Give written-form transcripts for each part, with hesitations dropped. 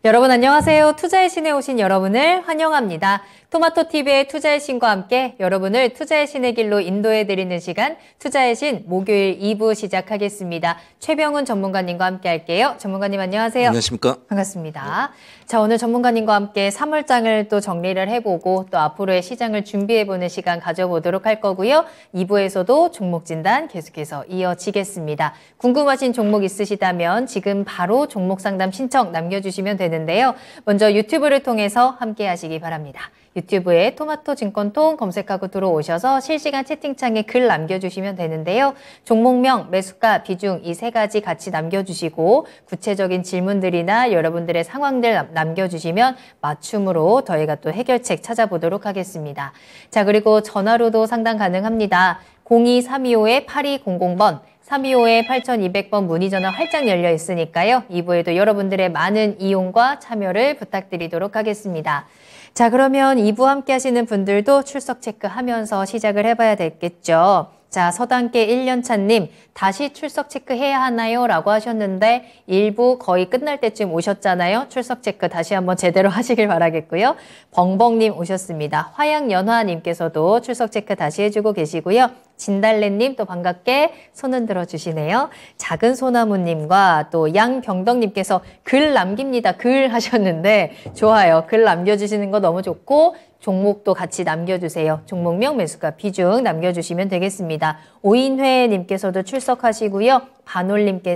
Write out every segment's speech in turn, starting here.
여러분 안녕하세요. 투자의 신에 오신 여러분을 환영합니다. 토마토TV의 투자의 신과 함께 여러분을 투자의 신의 길로 인도해드리는 시간 투자의 신 목요일 2부 시작하겠습니다. 최병훈 전문가님과 함께 할게요. 전문가님 안녕하세요. 안녕하십니까. 반갑습니다. 자, 오늘 전문가님과 함께 3월장을 또 정리를 해보고 또 앞으로의 시장을 준비해보는 시간 가져보도록 할 거고요. 2부에서도 종목 진단 계속해서 이어지겠습니다. 궁금하신 종목 있으시다면 지금 바로 종목 상담 신청 남겨주시면 되는데요. 먼저 유튜브를 통해서 함께 하시기 바랍니다. 유튜브에 토마토 증권통 검색하고 들어오셔서 실시간 채팅창에 글 남겨주시면 되는데요. 종목명, 매수가, 비중 이 세 가지 같이 남겨주시고 구체적인 질문들이나 여러분들의 상황들 남겨주시면 맞춤으로 저희가 또 해결책 찾아보도록 하겠습니다. 자, 그리고 전화로도 상담 가능합니다. 02-325-8200번 325-8200번 문의 전화 활짝 열려 있으니까요. 2부에도 여러분들의 많은 이용과 참여를 부탁드리도록 하겠습니다. 자, 그러면 2부 함께 하시는 분들도 출석 체크하면서 시작을 해봐야 되겠죠. 자, 서당계 1년차님 다시 출석 체크해야 하나요? 라고 하셨는데 1부 거의 끝날 때쯤 오셨잖아요. 출석 체크 다시 한번 제대로 하시길 바라겠고요. 벙벙님 오셨습니다. 화양연화님께서도 출석 체크 다시 해주고 계시고요. 진달래님 또 반갑게 손은 들어주시네요. 작은 소나무님과 또 양병덕님께서 글 남깁니다. 글 하셨는데 좋아요. 글 남겨주시는 거 너무 좋고 종목도 같이 남겨주세요. 종목명, 매수가, 비중 남겨주시면 되겠습니다. 오인회님께서도 출석하시고요.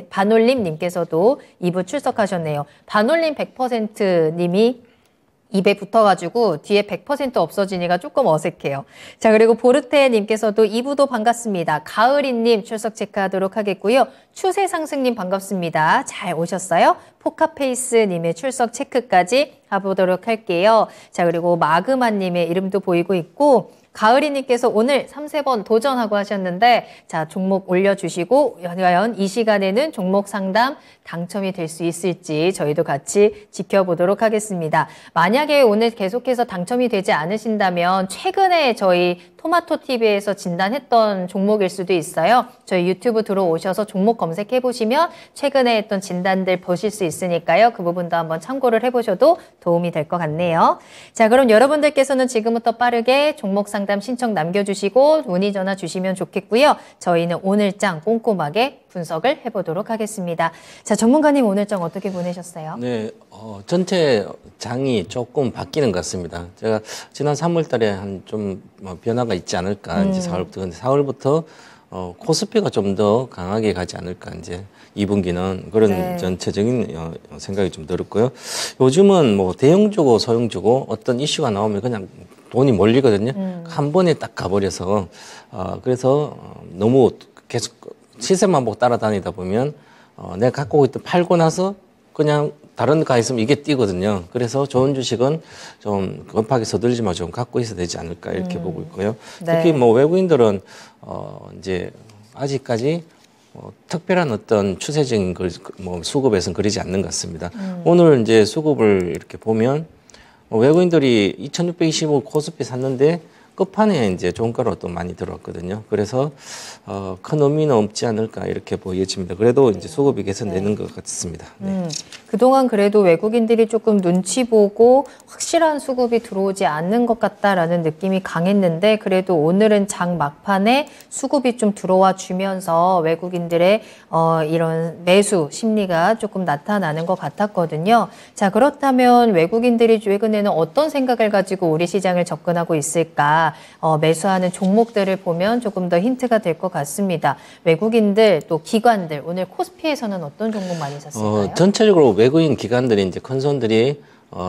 반올림님께서도 2부 출석하셨네요. 반올림 100%님이 입에 붙어가지고 뒤에 100% 없어지니까 조금 어색해요. 자, 그리고 보르테님께서도 2부도 반갑습니다. 가을이님 출석 체크하도록 하겠고요. 추세상승님 반갑습니다. 잘 오셨어요? 포카페이스님의 출석 체크까지 가보도록 할게요. 자, 그리고 마그마님의 이름도 보이고 있고 가을이님께서 오늘 3-3번 도전하고 하셨는데 자, 종목 올려주시고 과연 이 시간에는 종목 상담 당첨이 될 수 있을지 저희도 같이 지켜보도록 하겠습니다. 만약에 오늘 계속해서 당첨이 되지 않으신다면 최근에 저희 토마토TV에서 진단했던 종목일 수도 있어요. 저희 유튜브 들어오셔서 종목 검색해보시면 최근에 했던 진단들 보실 수 있으니까요. 그 부분도 한번 참고를 해보셔도 도움이 될 것 같네요. 자, 그럼 여러분들께서는 지금부터 빠르게 종목 상담 신청 남겨주시고 문의 전화 주시면 좋겠고요. 저희는 오늘장 꼼꼼하게 분석을 해보도록 하겠습니다. 자, 전문가님 오늘장 어떻게 보내셨어요? 네, 전체 장이 조금 바뀌는 것 같습니다. 제가 지난 3월 달에 한 좀 변화가 있지 않을까, 이제 4월부터. 근데 4월부터 코스피가 좀 더 강하게 가지 않을까, 이제 2분기는 그런 네. 전체적인 생각이 좀 들었고요. 요즘은 뭐 대형주고 소형주고 어떤 이슈가 나오면 그냥 돈이 몰리거든요. 한 번에 딱 가버려서, 그래서 너무 계속 시세만 보고 따라다니다 보면 내가 갖고 있던 팔고 나서 그냥 다른 데 가 있으면 이게 뛰거든요. 그래서 좋은 주식은 좀 급하게 서둘지 말고 좀 갖고 있어야 되지 않을까 이렇게 보고 있고요. 네. 특히 뭐 외국인들은 이제 아직까지 특별한 어떤 추세적인 뭐 수급에서는 그러지 않는 것 같습니다. 오늘 이제 수급을 이렇게 보면 외국인들이 2625 코스피 샀는데 끝판에 이제 종가로 또 많이 들어왔거든요. 그래서 큰 의미는 없지 않을까 이렇게 보여집니다. 그래도 이제 수급이 개선되는 것 같습니다. 네. 그동안 그래도 외국인들이 조금 눈치 보고 확실한 수급이 들어오지 않는 것 같다라는 느낌이 강했는데 그래도 오늘은 장 막판에 수급이 좀 들어와 주면서 외국인들의 이런 매수 심리가 조금 나타나는 것 같았거든요. 자, 그렇다면 외국인들이 최근에는 어떤 생각을 가지고 우리 시장을 접근하고 있을까? 매수하는 종목들을 보면 조금 더 힌트가 될 것 같습니다. 외국인들 또 기관들 오늘 코스피에서는 어떤 종목 많이 샀을까요? 전체적으로 외국인 기관들이 이제 큰 손들이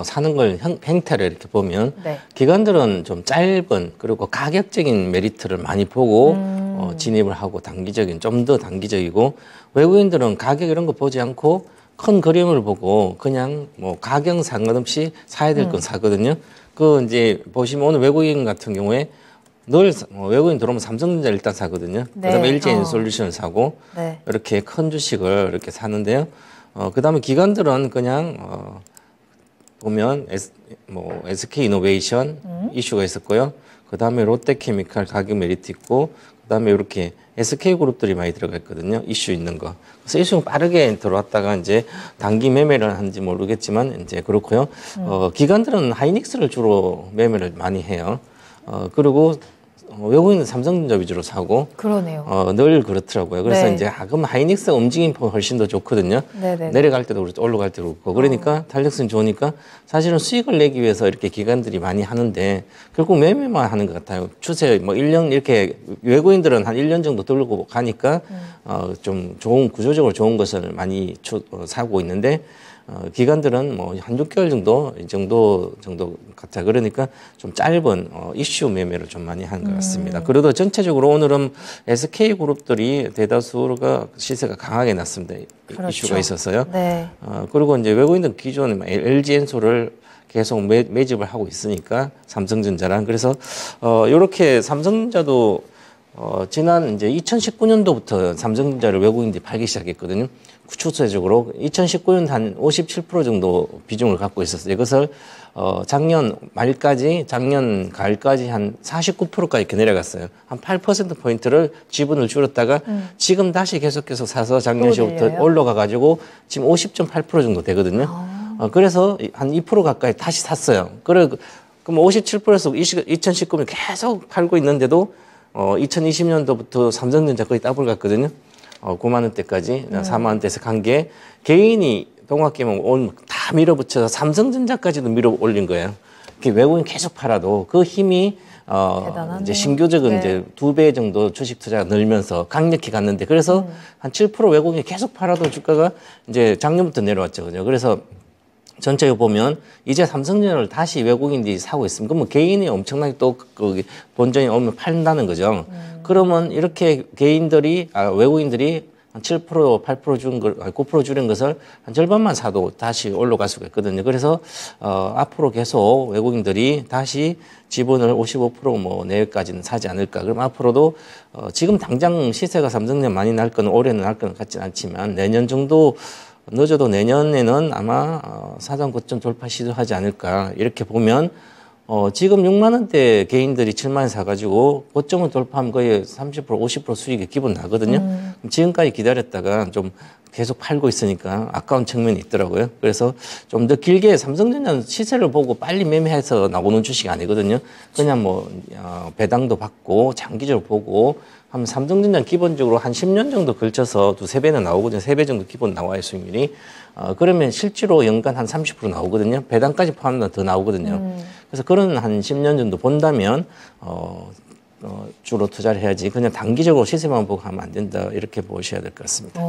사는 걸 행태를 이렇게 보면 네. 기관들은 좀 짧은 그리고 가격적인 메리트를 많이 보고 진입을 하고 단기적인 좀 더 단기적이고 외국인들은 가격 이런 거 보지 않고 큰 그림을 보고 그냥 뭐 가격 상관없이 사야 될 건 사거든요. 그 이제 보시면 오늘 외국인 같은 경우에 늘 외국인 들어오면 삼성전자 일단 사거든요. 네. 그다음에 LG엔솔루션을 사고 네. 이렇게 큰 주식을 이렇게 사는데요. 그다음에 기관들은 그냥 보면 SK이노베이션 이슈가 있었고요. 그다음에 롯데케미칼 가격 메리트 있고 그다음에 이렇게 SK그룹들이 많이 들어가 있거든요. 이슈 있는 거. 그래서 이슈가 빠르게 들어왔다가 이제 단기 매매를 하는지 모르겠지만 이제 그렇고요. 기관들은 하이닉스를 주로 매매를 많이 해요. 그리고 외국인은 삼성전자 위주로 사고. 그러네요. 늘 그렇더라고요. 그래서 네. 이제 그럼 하이닉스 움직임 훨씬 더 좋거든요. 네네. 내려갈 때도 그렇고 올라갈 때도 그렇고. 그러니까 탄력성이 좋으니까 사실은 수익을 내기 위해서 이렇게 기관들이 많이 하는데 결국 매매만 하는 것 같아요. 추세 뭐 1년 이렇게 외국인들은 한 1년 정도 들고 가니까 좀 좋은 구조적으로 좋은 것을 많이 사고 있는데 기관들은 뭐 한 6개월 정도 이 정도 같아요. 그러니까 좀 짧은 이슈 매매를 좀 많이 한 것 같습니다. 그래도 전체적으로 오늘은 SK그룹들이 대다수가 시세가 강하게 났습니다. 그렇죠. 이슈가 있어서요. 네. 그리고 이제 외국인들 기존에 LG엔소를 계속 매집을 하고 있으니까 삼성전자랑 그래서 이렇게 삼성전자도 지난 이제 2019년도부터 삼성전자를 외국인들이 팔기 시작했거든요. 추세적으로 2019년 한 57% 정도 비중을 갖고 있었어요. 이것을 작년 말까지, 작년 가을까지 한 49%까지 이렇게 내려갔어요. 한 8% 포인트를 지분을 줄였다가 지금 다시 계속해서 사서 작년 시부터 올라가 가지고 지금 50.8% 정도 되거든요. 그래서 한 2% 가까이 다시 샀어요. 그럼 57%에서 2019년 계속 팔고 있는데도 2020년도부터 삼성전자 거의 더블 갔거든요. 9만 원대까지 4만 원대에서 간 게 개인이 동학개미 다 밀어붙여서 삼성전자까지도 밀어 올린 거예요. 외국인 계속 팔아도 그 힘이 이제 신규적인 네. 이제 2배 정도 주식 투자가 늘면서 강력히 갔는데 그래서 한 7% 외국인이 계속 팔아도 주가가 이제 작년부터 내려왔죠. 그죠? 그래서 전체에 보면 이제 삼성전자를 다시 외국인들이 사고 있으면 그러면 개인이 엄청나게 또 거기 본전이 오면 팔린다는 거죠. 그러면 이렇게 개인들이 외국인들이 한 7%, 8% 줄인 걸, 9% 줄인 것을 한 절반만 사도 다시 올라갈 수가 있거든요. 그래서 앞으로 계속 외국인들이 다시 지분을 55% 내외까지는 사지 않을까. 그럼 앞으로도 지금 당장 시세가 삼성전자 많이 날 거는 올해는 날 거는 같지는 않지만 내년 정도 늦어도 내년에는 아마 사상 고점 돌파 시도하지 않을까 이렇게 보면 지금 6만 원대 개인들이 7만 원 사가지고 고점을 돌파하면 거의 30% 50% 수익이 기본 나거든요. 지금까지 기다렸다가 좀 계속 팔고 있으니까 아까운 측면이 있더라고요. 그래서 좀 더 길게 삼성전자는 시세를 보고 빨리 매매해서 나오는 주식이 아니거든요. 그냥 배당도 받고 장기적으로 보고 하면 삼성전자는 기본적으로 한 10년 정도 걸쳐서 2~3배는 나오거든요. 3배 정도 기본 나와요, 수익률이. 그러면 실제로 연간 한 30% 나오거든요. 배당까지 포함하면 더 나오거든요. 그래서 그런 한 10년 정도 본다면, 주로 투자를 해야지 그냥 단기적으로 시세만 보고 하면 안 된다 이렇게 보셔야 될 것 같습니다.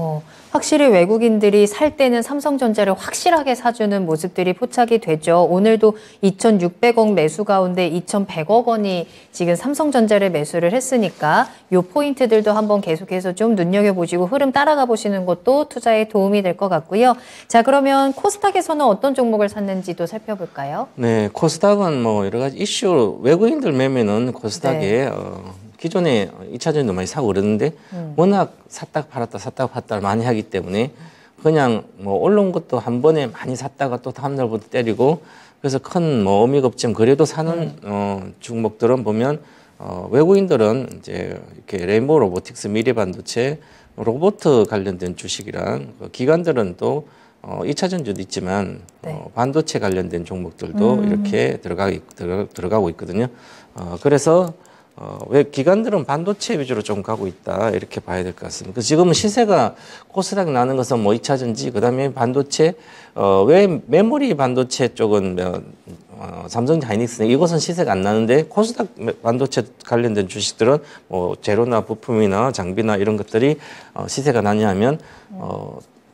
확실히 외국인들이 살 때는 삼성전자를 확실하게 사주는 모습들이 포착이 되죠. 오늘도 2,600억 매수 가운데 2,100억 원이 지금 삼성전자를 매수를 했으니까 이 포인트들도 한번 계속해서 좀 눈여겨보시고 흐름 따라가 보시는 것도 투자에 도움이 될 것 같고요. 자, 그러면 코스닥에서는 어떤 종목을 샀는지도 살펴볼까요? 네, 코스닥은 여러 가지 이슈 외국인들 매매는 코스닥에 네. 기존에 2차전지도 많이 사고 그러는데 워낙 샀다가 팔았다를 많이 하기 때문에 그냥 올라온 것도 한 번에 많이 샀다가 또 다음날부터 때리고 그래서 큰 의미가 없지만 그래도 사는 종목들은 보면 외국인들은 이제 이렇게 레인보우 로보틱스, 미래반도체, 로봇 관련된 주식이랑 기관들은 또 2차전지도 있지만 네. 반도체 관련된 종목들도 이렇게 들어가고 있거든요. 그래서 왜 기관들은 반도체 위주로 좀 가고 있다 이렇게 봐야 될 것 같습니다. 그래서 지금은 시세가 코스닥이 나는 것은 2차전지 그다음에 반도체 왜 메모리 반도체 쪽은 삼성전자 하이닉스 이것은 시세가 안 나는데 코스닥 반도체 관련된 주식들은 재료나 부품이나 장비나 이런 것들이 시세가 나냐 하면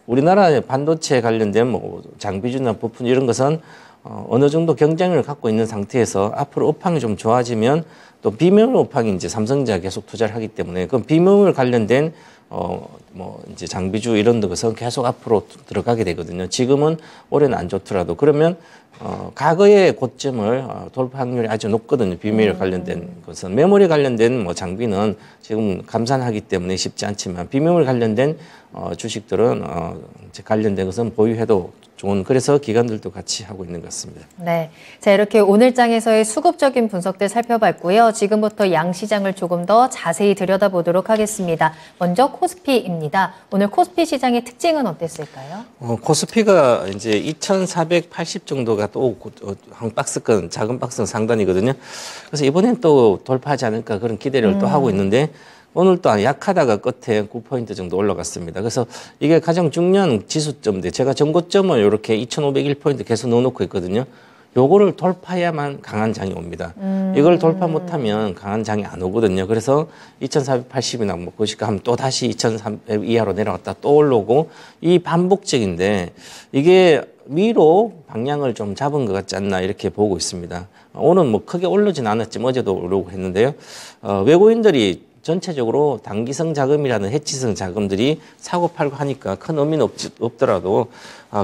우리나라의 반도체 관련된 장비주나 부품 이런 것은 어느 정도 경쟁력을 갖고 있는 상태에서 앞으로 업황이 좀 좋아지면 또 비메모리 업황이 이제 삼성전자가 계속 투자를 하기 때문에 그 비메모리 관련된 이제 장비주 이런 것은 계속 앞으로 들어가게 되거든요. 지금은 올해는 안 좋더라도 그러면 과거의 고점을 돌파 확률이 아주 높거든요. 비메모리 관련된 것은 메모리 관련된 장비는 지금 감산하기 때문에 쉽지 않지만 비메모리 관련된 주식들은 이제 관련된 것은 보유해도 좋은 그래서 기관들도 같이 하고 있는 것 같습니다. 네, 자 이렇게 오늘 장에서의 수급적인 분석들 살펴봤고요. 지금부터 양시장을 조금 더 자세히 들여다보도록 하겠습니다. 먼저 코스피입니다. 오늘 코스피 시장의 특징은 어땠을까요? 코스피가 이제 2,480 정도가 또 한 박스권 작은 박스권 상단이거든요. 그래서 이번엔 또 돌파하지 않을까 그런 기대를 또 하고 있는데. 오늘 또 약하다가 끝에 9포인트 정도 올라갔습니다. 그래서 이게 가장 중요한 지수점인데 제가 전고점을 이렇게 2,501포인트 계속 넣어놓고 있거든요. 요거를 돌파해야만 강한 장이 옵니다. 이걸 돌파 못하면 강한 장이 안 오거든요. 그래서 2,480이나 뭐 그것이 하면 또 다시 2,300 이하로 내려갔다 또 올라오고 이 반복적인데 이게 위로 방향을 좀 잡은 것 같지 않나 이렇게 보고 있습니다. 오늘 뭐 크게 오르진 않았지만 어제도 오르고 했는데요. 외국인들이 전체적으로 단기성 자금이라는 해치성 자금들이 사고 팔고 하니까 큰 의미는 없더라도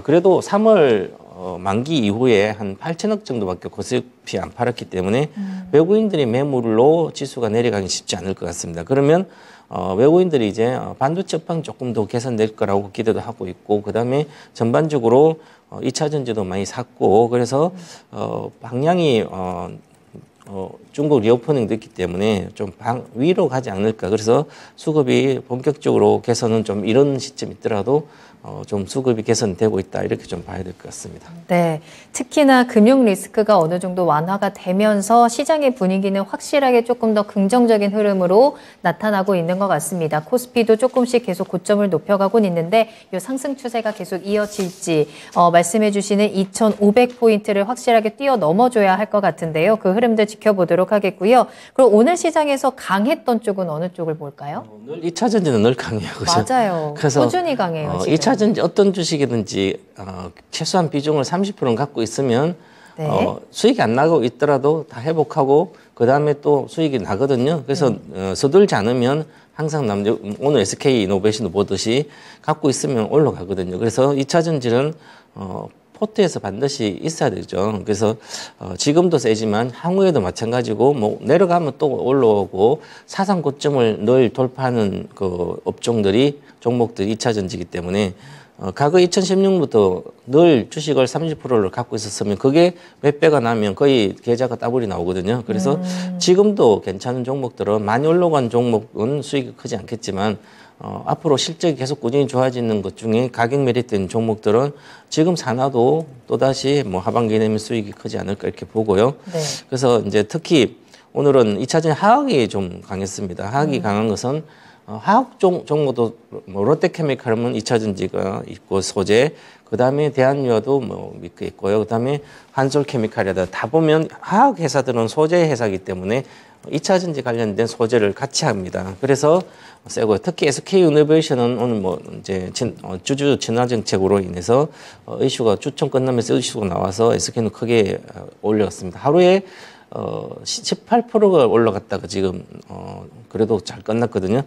그래도 3월 만기 이후에 한 8천억 정도밖에 코스피 안 팔았기 때문에 외국인들이 매물로 지수가 내려가기 쉽지 않을 것 같습니다. 그러면 외국인들이 이제 반도체 업황 조금 더 개선될 거라고 기대도 하고 있고 그다음에 전반적으로 2차 전지도 많이 샀고 그래서 방향이 중국 리오프닝 됐기 때문에 좀 위로 가지 않을까. 그래서 수급이 본격적으로 개선은 좀 이런 시점이 있더라도 좀 수급이 개선되고 있다. 이렇게 좀 봐야 될 것 같습니다. 네. 특히나 금융 리스크가 어느 정도 완화가 되면서 시장의 분위기는 확실하게 조금 더 긍정적인 흐름으로 나타나고 있는 것 같습니다. 코스피도 조금씩 계속 고점을 높여가곤 있는데 이 상승 추세가 계속 이어질지 말씀해 주시는 2,500포인트를 확실하게 뛰어넘어줘야 할 것 같은데요. 그 흐름들 지켜보도록 하겠고요. 그리고 오늘 시장에서 강했던 쪽은 어느 쪽을 볼까요? 늘 2차 전지는 늘 강해요. 그죠? 맞아요. 그래서 꾸준히 강해요. 2차 전지 어떤 주식이든지 최소한 비중을 30%는 갖고 있으면 네. 수익이 안 나고 있더라도 다 회복하고 그다음에 또 수익이 나거든요. 그래서 서둘지 않으면 항상 오늘 SK 이노베이션도 보듯이 갖고 있으면 올라가거든요. 그래서 2차 전지는 포트에서 반드시 있어야 되죠. 그래서 지금도 세지만 향후에도 마찬가지고 뭐 내려가면 또 올라오고 사상 고점을 늘 돌파하는 그 업종들이 종목들이 2차 전지이기 때문에 과거 2016년부터 늘 주식을 30%를 갖고 있었으면 그게 몇 배가 나면 거의 계좌가 따블이 나오거든요. 그래서 지금도 괜찮은 종목들은 많이 올라간 종목은 수익이 크지 않겠지만 앞으로 실적이 계속 꾸준히 좋아지는 것 중에 가격 메리트인 종목들은 지금 사놔도 또다시 뭐 하반기 되면 수익이 크지 않을까 이렇게 보고요. 네. 그래서 이제 특히 오늘은 2차전 화학이 좀 강했습니다. 화학이 강한 것은 화학 종목도 뭐 롯데케미칼은 2차 전지가 있고 소재, 그 다음에 대한유화도 뭐 믿고 있고요. 그 다음에 한솔케미칼이다. 다 보면 화학 회사들은 소재 회사이기 때문에 2차 전지 관련된 소재를 같이 합니다. 그래서 세고 특히 SK 이노베이션은 오늘 뭐 이제 주주 진화 정책으로 인해서 이슈가 주총 끝나면서 이슈가 나와서 SK는 크게 올렸습니다. 하루에 18%가 올라갔다가 지금 그래도 잘 끝났거든요.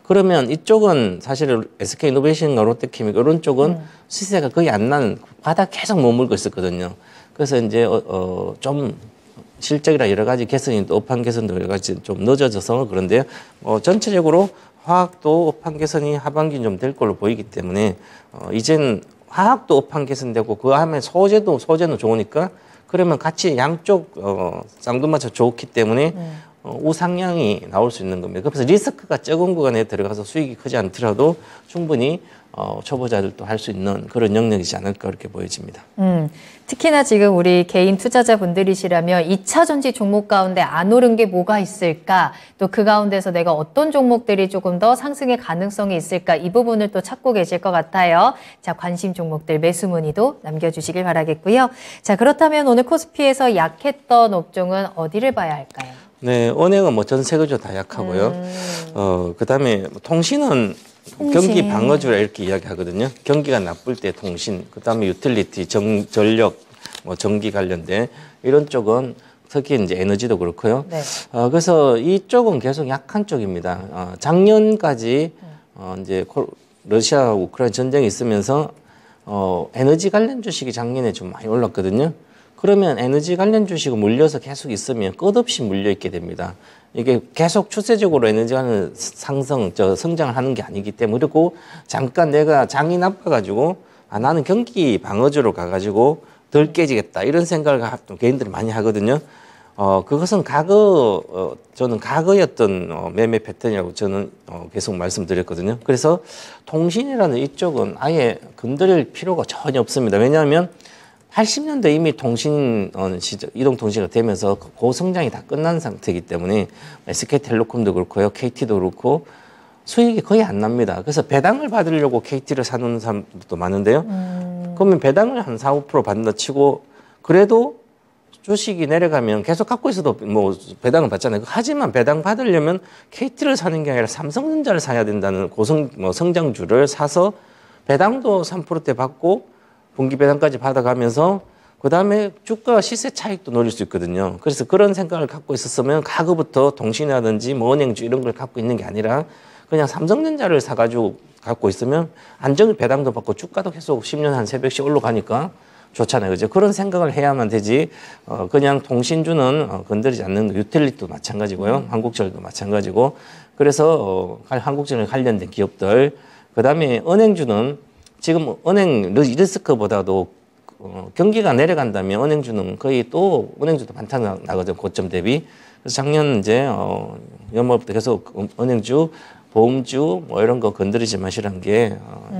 그러면 이쪽은 사실 SK 이노베이션과 롯데케미칼 이런 쪽은 시세가 거의 안 나는 바닥 계속 머물고 있었거든요. 그래서 이제 좀 실적이나 여러 가지 개선이 또 업황 개선도 여러 가지 좀 늦어져서 그런데요. 전체적으로 화학도 업황 개선이 하반기 좀 될 걸로 보이기 때문에 이젠 화학도 업황 개선되고 그 다음에 소재는 좋으니까 그러면 같이 양쪽 쌍두마차 좋기 때문에 우상향이 나올 수 있는 겁니다. 그래서 리스크가 적은 구간에 들어가서 수익이 크지 않더라도 충분히 초보자들도 할 수 있는 그런 영역이지 않을까 그렇게 보여집니다. 특히나 지금 우리 개인 투자자분들이시라면 2차 전지 종목 가운데 안 오른 게 뭐가 있을까? 또 그 가운데서 내가 어떤 종목들이 조금 더 상승의 가능성이 있을까? 이 부분을 또 찾고 계실 것 같아요. 자, 관심 종목들 매수 문의도 남겨주시길 바라겠고요. 자, 그렇다면 오늘 코스피에서 약했던 업종은 어디를 봐야 할까요? 네, 은행은 뭐 전 세계적으로 다 약하고요. 그다음에 통신은 경기 방어주라 이렇게 이야기하거든요. 경기가 나쁠 때 통신, 그다음에 유틸리티, 전력, 뭐 전기 관련된 이런 쪽은 특히 이제 에너지도 그렇고요. 네. 그래서 이쪽은 계속 약한 쪽입니다. 작년까지 이제 러시아 우크라이나 전쟁이 있으면서 에너지 관련 주식이 작년에 좀 많이 올랐거든요. 그러면 에너지 관련 주식은 물려서 계속 있으면 끝없이 물려 있게 됩니다. 이게 계속 추세적으로 에너지가 성장을 하는 게 아니기 때문에 그리고 잠깐 내가 장이 나빠가지고 아, 나는 경기 방어주로 가가지고 덜 깨지겠다 이런 생각을 개인들이 많이 하거든요. 그것은 저는 과거였던 매매 패턴이라고 저는 계속 말씀드렸거든요. 그래서 통신이라는 이쪽은 아예 건드릴 필요가 전혀 없습니다. 왜냐하면 80년대 이미 이동통신이 되면서 고성장이 다 끝난 상태이기 때문에 SK텔레콤도 그렇고요, KT도 그렇고 수익이 거의 안 납니다. 그래서 배당을 받으려고 KT를 사놓는 사람도 많은데요. 그러면 배당을 한 4, 5% 받는다 치고 그래도 주식이 내려가면 계속 갖고 있어도 뭐 배당을 받잖아요. 하지만 배당 받으려면 KT를 사는 게 아니라 삼성전자를 사야 된다는 성장주를 사서 배당도 3%대 받고 분기 배당까지 받아가면서 그다음에 주가 시세 차익도 노릴 수 있거든요. 그래서 그런 생각을 갖고 있었으면 과거부터 통신이라든지 뭐 은행주 이런 걸 갖고 있는 게 아니라 그냥 삼성전자를 사가지고 갖고 있으면 안정을 배당도 받고 주가도 계속 10년 한 300씩 올라가니까 좋잖아요. 그죠? 그런 생각을 해야만 되지, 그냥 통신주는 건드리지 않는 유틸리티도 마찬가지고요. 한국전력도 마찬가지고. 그래서, 한국전력 관련된 기업들. 그 다음에 은행주는 지금 은행 리스크보다도 경기가 내려간다면 은행주는 거의 또 은행주도 반탄 나거든요. 고점 대비. 그래서 작년 이제, 연말부터 계속 은행주, 보험주 뭐 이런 거 건드리지 마시라는 게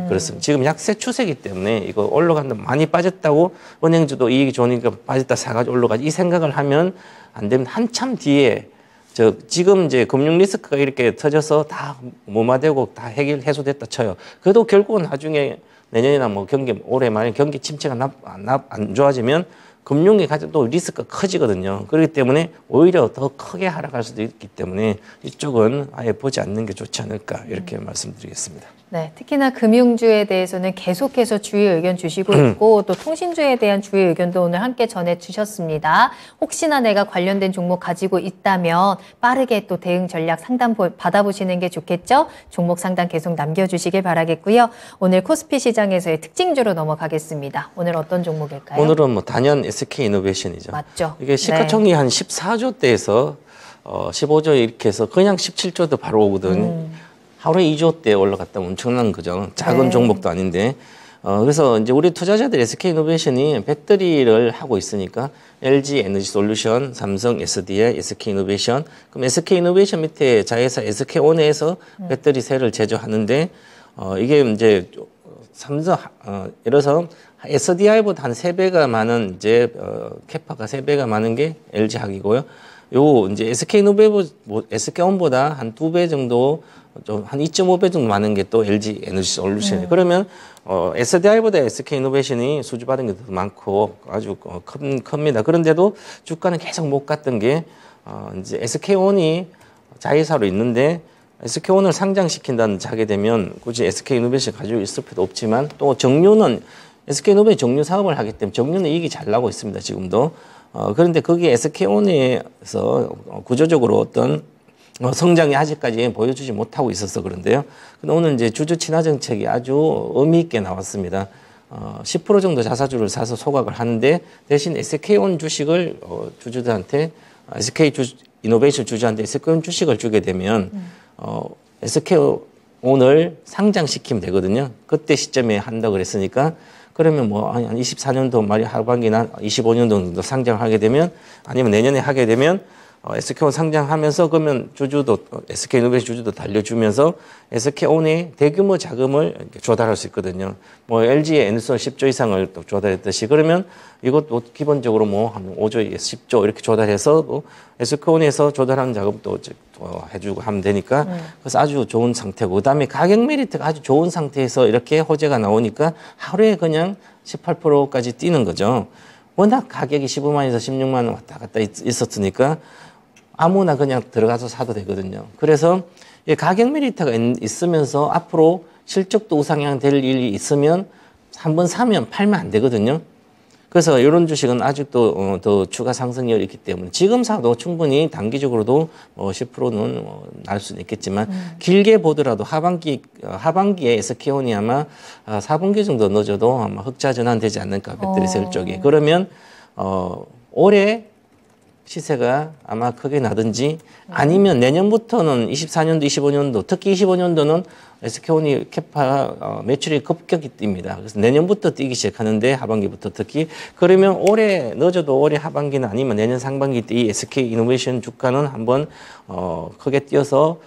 그렇습니다. 지금 약세 추세이기 때문에 이거 올라간다 많이 빠졌다고 은행주도 이익이 좋으니까 빠졌다 사가지고 올라가지 이 생각을 하면 안 됩니다. 한참 뒤에 지금 이제 금융 리스크가 이렇게 터져서 다 무마되고 다 해소됐다 쳐요. 그래도 결국은 나중에 내년이나 뭐 올해 만에 경기 침체가 안 좋아지면 금융이 가지고 또 리스크가 커지거든요. 그렇기 때문에 오히려 더 크게 하락할 수도 있기 때문에 이쪽은 아예 보지 않는 게 좋지 않을까 이렇게 말씀드리겠습니다. 네, 특히나 금융주에 대해서는 계속해서 주의 의견 주시고 있고 또 통신주에 대한 주의 의견도 오늘 함께 전해주셨습니다. 혹시나 내가 관련된 종목 가지고 있다면 빠르게 또 대응 전략 상담 받아보시는 게 좋겠죠? 종목 상담 계속 남겨주시길 바라겠고요. 오늘 코스피 시장에서의 특징주로 넘어가겠습니다. 오늘 어떤 종목일까요? 오늘은 뭐 단연 SK이노베이션이죠. 맞죠. 이게 시가총이 한 14조대에서 15조 이렇게 해서 그냥 17조도 바로 오거든요. 하루에 2조대 올라갔다 엄청난 거죠. 작은 종목도 아닌데. 그래서 이제 우리 투자자들 SK이노베이션이 배터리를 하고 있으니까 LG 에너지 솔루션, 삼성 SDI, SK이노베이션. 그럼 SK이노베이션 밑에 자회사 SK온에서 배터리 셀을 제조하는데 이게 이제 삼성 예를 들어서 SDI보다 한 3배가 많은 이제 캐파가 3배가 많은 게 LG학이고요. 요 이제 SK온보다 한 2배 정도 좀 한 2.5배 정도 많은 게 또 LG 에너지 솔루션이에요. 그러면 SDI보다 SK이노베이션이 수주받은 게 더 많고 아주 큽니다. 그런데도 주가는 계속 못 갔던 게 이제 SK온이 자회사로 있는데 SK온을 상장시킨다는 하게 되면 굳이 SK이노베이션 가지고 있을 필요도 없지만 또 정유는 SK이노베이션 정유 사업을 하기 때문에 정유는 이익이 잘 나고 있습니다. 지금도. 그런데 거기에 SK온에서 구조적으로 어떤 성장이 아직까지 보여주지 못하고 있어서 그런데요. 근데 오늘 이제 주주 친화 정책이 아주 의미 있게 나왔습니다. 10% 정도 자사주를 사서 소각을 하는데 대신 SK온 주식을 주주들한테 SK이노베이션 주주한테 SK온 주식을 주게 되면 SK온을 상장시키면 되거든요. 그때 시점에 한다고 그랬으니까 그러면 뭐 한 24년도 말이 하반기나 25년도 정도 상장을 하게 되면 아니면 내년에 하게 되면 SK온 상장하면서 그러면 SK이노베이션 주주도 달려주면서 SK온의 대규모 자금을 조달할 수 있거든요. 뭐 LG의 엔솔 10조 이상을 또 조달했듯이 그러면 이것도 기본적으로 뭐 한 5조에서 10조 이렇게 조달해서 SK온에서 조달하는 자금도 해주고 하면 되니까 그래서 아주 좋은 상태고 그다음에 가격 메리트가 아주 좋은 상태에서 이렇게 호재가 나오니까 하루에 그냥 18%까지 뛰는 거죠. 워낙 가격이 15만에서 16만 원 왔다 갔다 있었으니까 아무나 그냥 들어가서 사도 되거든요. 그래서 가격 메리트가 있으면서 앞으로 실적도 우상향 될 일이 있으면 한번 사면 팔면 안 되거든요. 그래서 이런 주식은 아직도 더 추가 상승률이 있기 때문에 지금 사도 충분히 단기적으로도 10%는 날 수는 있겠지만 길게 보더라도 하반기에 SK온이 아마 4분기 정도 늦어도 아마 흑자 전환되지 않을까 배터리 셀 쪽이. 그러면 올해 시세가 아마 크게 나든지 아니면 내년부터는 24년도, 25년도, 특히 25년도는 SK온이 캐파 매출이 급격히 뜁니다. 그래서 내년부터 뛰기 시작하는데 하반기부터 특히 그러면 올해 늦어도 올해 하반기는 아니면 내년 상반기 때 이 SK이노베이션 주가는 한번 크게 뛰어서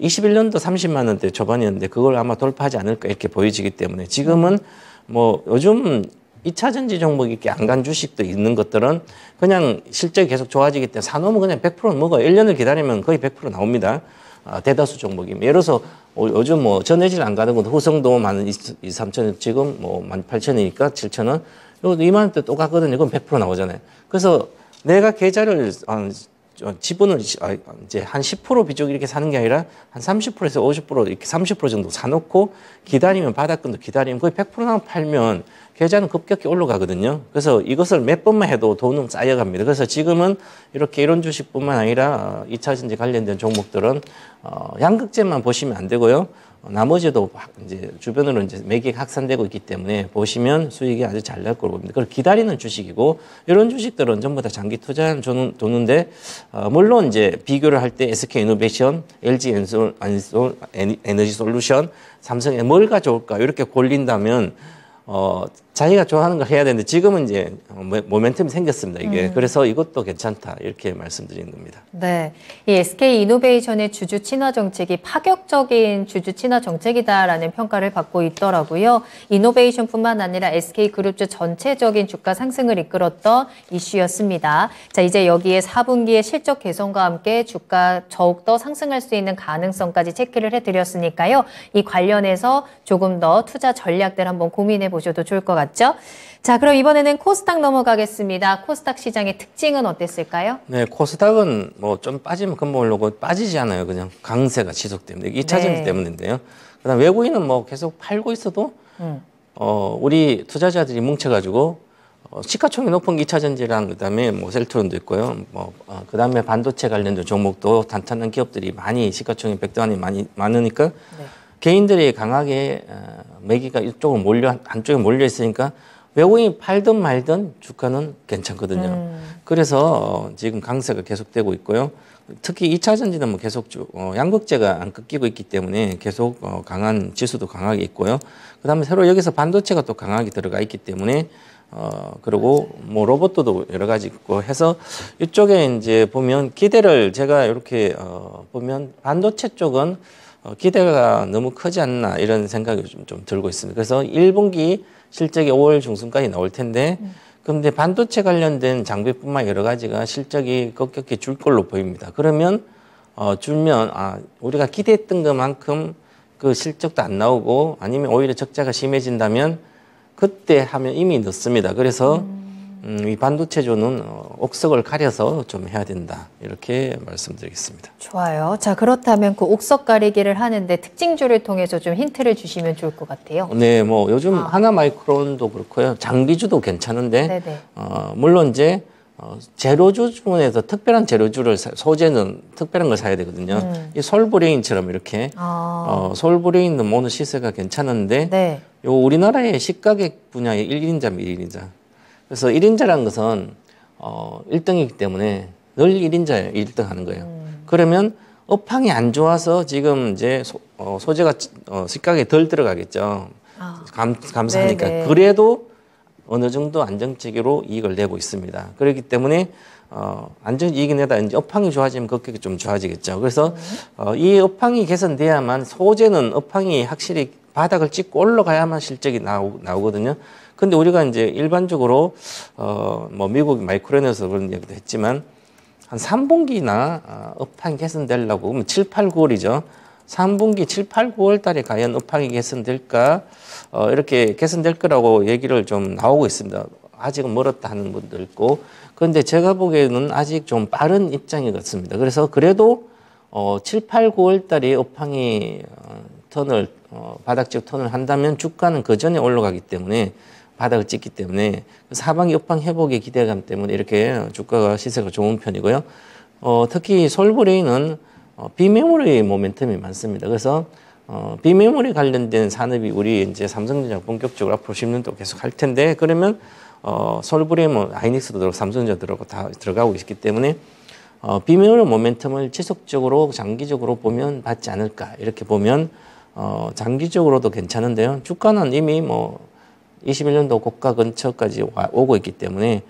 21년도 30만 원대 초반이었는데 그걸 아마 돌파하지 않을까 이렇게 보여지기 때문에 지금은 뭐 요즘 2차 전지 종목이 이렇게 안 간 주식도 있는 것들은 그냥 실적이 계속 좋아지기 때문에 사놓으면 그냥 100% 먹어요. 1년을 기다리면 거의 100% 나옵니다. 대다수 종목이면. 예를 들어서 요즘 뭐 전해질 안 가는 건 후성도 12,3천원 지금 뭐 18,000원이니까 7,000원. 이것도 2만 원대 또 갔거든요. 그럼 100% 나오잖아요. 그래서 내가 계좌를 지분을 이제 한 10% 비중 이렇게 사는 게 아니라 한 30%에서 50% 이렇게 30% 정도 사놓고 기다리면 바닥권도 기다리면 거의 100%나 팔면 계좌는 급격히 올라가거든요. 그래서 이것을 몇 번만 해도 돈은 쌓여갑니다. 그래서 지금은 이렇게 이런 주식뿐만 아니라 2차 전지 관련된 종목들은 양극재만 보시면 안 되고요. 나머지도 이제 주변으로 이제 매기가 확산되고 있기 때문에 보시면 수익이 아주 잘 날 거로 봅니다. 그걸 기다리는 주식이고 이런 주식들은 전부 다 장기 투자는 도는데 물론 이제 비교를 할 때 SK이노베이션, LG 에너지 솔루션, 삼성에 뭘 가져올까 이렇게 골린다면 자기가 좋아하는 걸 해야 되는데 지금은 이제 모멘텀이 생겼습니다. 이게 그래서 이것도 괜찮다 이렇게 말씀드리는 겁니다. 네, 이 SK이노베이션의 주주 친화 정책이 파격적인 주주 친화 정책이다라는 평가를 받고 있더라고요. 이노베이션뿐만 아니라 SK그룹주 전체적인 주가 상승을 이끌었던 이슈였습니다. 자, 이제 여기에 4분기의 실적 개선과 함께 주가 더욱더 상승할 수 있는 가능성까지 체크를 해드렸으니까요. 이 관련해서 조금 더 투자 전략들 한번 고민해 보셔도 좋을 것 같아요. 자, 그럼 이번에는 코스닥 넘어가겠습니다. 코스닥 시장의 특징은 어땠을까요? 네, 코스닥은 뭐 좀 빠지면 금방 올라오고 빠지지 않아요. 그냥 강세가 지속됩니다. 2차 전지 때문인데요. 그다음 외국인은 뭐 계속 팔고 있어도 우리 투자자들이 뭉쳐가지고 시가총액 높은 2차 전지랑 그다음에 뭐 셀트론도 있고요. 그다음에 반도체 관련된 종목도 단단한 기업들이 많이 시가총액 100대 안에 많이 많으니까 네. 개인들이 강하게 매기가 이쪽으로 한쪽에 몰려 있으니까 외국인이 팔든 말든 주가는 괜찮거든요. 그래서 지금 강세가 계속되고 있고요. 특히 2차 전지는 뭐 계속 양극재가 안 꺾이고 있기 때문에 계속 강한 지수도 강하게 있고요. 그다음에 새로 여기서 반도체가 또 강하게 들어가 있기 때문에 그리고 뭐 로봇도 여러 가지 있고 해서 이쪽에 이제 보면 기대를 제가 이렇게 보면 반도체 쪽은 기대가 너무 크지 않나 이런 생각이 좀 들고 있습니다. 그래서 1분기 실적이 5월 중순까지 나올 텐데 그런데 반도체 관련된 장비뿐만 여러 가지가 실적이 급격히 줄 걸로 보입니다. 그러면 줄면 우리가 기대했던 것만큼 그 실적도 안 나오고 아니면 오히려 적자가 심해진다면 그때 하면 이미 늦습니다. 그래서 이 반도체주는 옥석을 가려서 좀 해야 된다. 이렇게 말씀드리겠습니다. 좋아요. 자, 그렇다면 그 옥석 가리기를 하는데 특징주를 통해서 좀 힌트를 주시면 좋을 것 같아요. 네, 뭐 요즘 하나마이크론도 그렇고요. 장비주도 괜찮은데 물론 이제 재료주 중에서 특별한 재료주를 소재는 특별한 걸 사야 되거든요. 이 솔브레인처럼 이렇게 솔브레인은 오늘 시세가 괜찮은데 요 우리나라의 시가격 분야의 1인자 미일인자. 그래서 1인자라는 것은 1등이기 때문에 늘 1인자예요. 1등 하는 거예요. 그러면 업황이 안 좋아서 지금 이제 소재가 시가격이 덜 들어가겠죠. 감사하니까. 네네. 그래도 어느 정도 안정적으로 이익을 내고 있습니다. 그렇기 때문에 안정이익이 내다 이제 업황이 좋아지면 그렇게 좀 좋아지겠죠. 그래서 이 업황이 개선돼야만 소재는 업황이 확실히 바닥을 찍고 올라가야만 실적이 나오거든요. 근데 우리가 이제 일반적으로 뭐 미국 마이크론에서 그런 얘기도 했지만 한 3분기나 업황이 개선되려고 그러면 7, 8, 9월이죠. 3분기 7, 8, 9월 달에 과연 업황이 개선될까? 이렇게 개선될 거라고 얘기를 좀 나오고 있습니다. 아직은 멀었다 하는 분도 있고. 그런데 제가 보기에는 아직 좀 빠른 입장이 같습니다. 그래서 그래도 7, 8, 9월 달에 업황이 턴을 바닥적 턴을 한다면 주가는 그 전에 올라가기 때문에 바닥을 찍기 때문에 하반기 업황 회복의 기대감 때문에 이렇게 주가가 시세가 좋은 편이고요. 특히 솔브레인은 비메모리 모멘텀이 많습니다. 그래서 비메모리 관련된 산업이 우리 이제 삼성전자 본격적으로 앞으로 10년 동안 계속 할 텐데 그러면 솔브레 뭐 하이닉스도 들어가고 삼성전자 들어가고 다 들어가고 있기 때문에 비밀의 모멘텀을 지속적으로 장기적으로 보면 받지 않을까 이렇게 보면 장기적으로도 괜찮은데요. 주가는 이미 뭐 21년도 고가 근처까지 오고 있기 때문에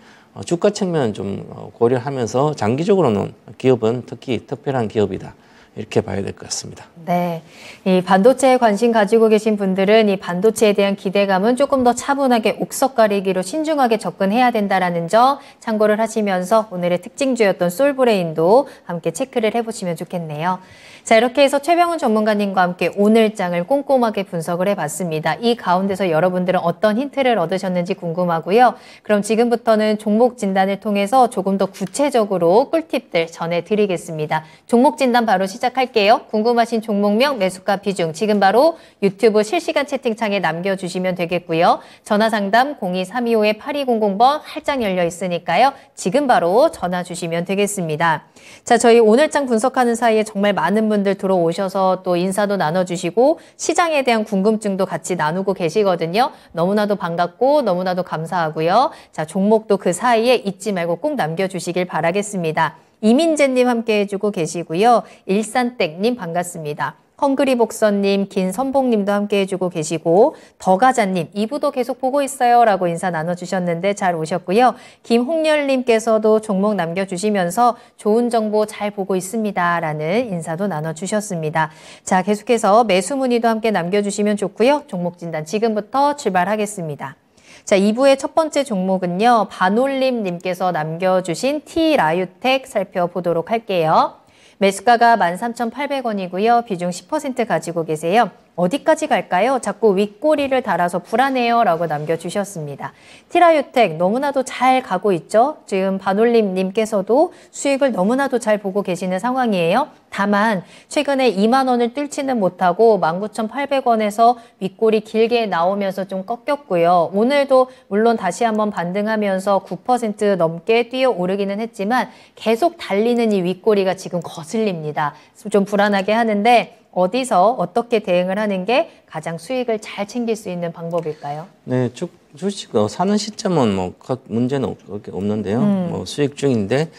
주가 측면은 좀 고려하면서 장기적으로는 기업은 특히 특별한 기업이다. 이렇게 봐야 될 것 같습니다. 네, 이 반도체에 관심 가지고 계신 분들은 이 반도체에 대한 기대감은 조금 더 차분하게 옥석 가리기로 신중하게 접근해야 된다라는 점 참고를 하시면서 오늘의 특징주였던 솔브레인도 함께 체크를 해보시면 좋겠네요. 자, 이렇게 해서 최병훈 전문가님과 함께 오늘 장을 꼼꼼하게 분석을 해봤습니다. 이 가운데서 여러분들은 어떤 힌트를 얻으셨는지 궁금하고요. 그럼 지금부터는 종목 진단을 통해서 조금 더 구체적으로 꿀팁들 전해드리겠습니다. 종목 진단 바로 시작할게요. 궁금하신 종목명, 매수가 비중 지금 바로 유튜브 실시간 채팅창에 남겨주시면 되겠고요. 전화상담 02325-8200번 활짝 열려 있으니까요. 지금 바로 전화 주시면 되겠습니다. 자, 저희 오늘 장 분석하는 사이에 정말 많은 분들 들어오셔서 또 인사도 나눠주시고 시장에 대한 궁금증도 같이 나누고 계시거든요. 너무나도 반갑고 너무나도 감사하고요. 자, 종목도 그 사이에 잊지 말고 꼭 남겨주시길 바라겠습니다. 이민재님 함께 해주고 계시고요. 일산댁님 반갑습니다. 헝그리복서님, 긴선봉님도 함께 해주고 계시고 더가자님 2부도 계속 보고 있어요 라고 인사 나눠주셨는데 잘 오셨고요. 김홍렬님께서도 종목 남겨주시면서 좋은 정보 잘 보고 있습니다 라는 인사도 나눠주셨습니다. 자, 계속해서 매수 문의도 함께 남겨주시면 좋고요. 종목 진단 지금부터 출발하겠습니다. 자, 2부의 첫 번째 종목은요. 반올림님께서 남겨주신 T라유텍 살펴보도록 할게요. 매수가가 13,800원이고요. 비중 10% 가지고 계세요. 어디까지 갈까요? 자꾸 윗꼬리를 달아서 불안해요 라고 남겨주셨습니다. 티라유텍 너무나도 잘 가고 있죠. 지금 반올림님께서도 수익을 너무나도 잘 보고 계시는 상황이에요. 다만 최근에 2만 원을 뚫지는 못하고 19,800원에서 윗꼬리 길게 나오면서 좀 꺾였고요. 오늘도 물론 다시 한번 반등하면서 9% 넘게 뛰어오르기는 했지만 계속 달리는 이 윗꼬리가 지금 거슬립니다. 좀 불안하게 하는데 어디서 어떻게 대응을 하는 게 가장 수익을 잘 챙길 수 있는 방법일까요? 네, 주식 사는 시점은 뭐 문제는 없는데요. 뭐 수익 중인데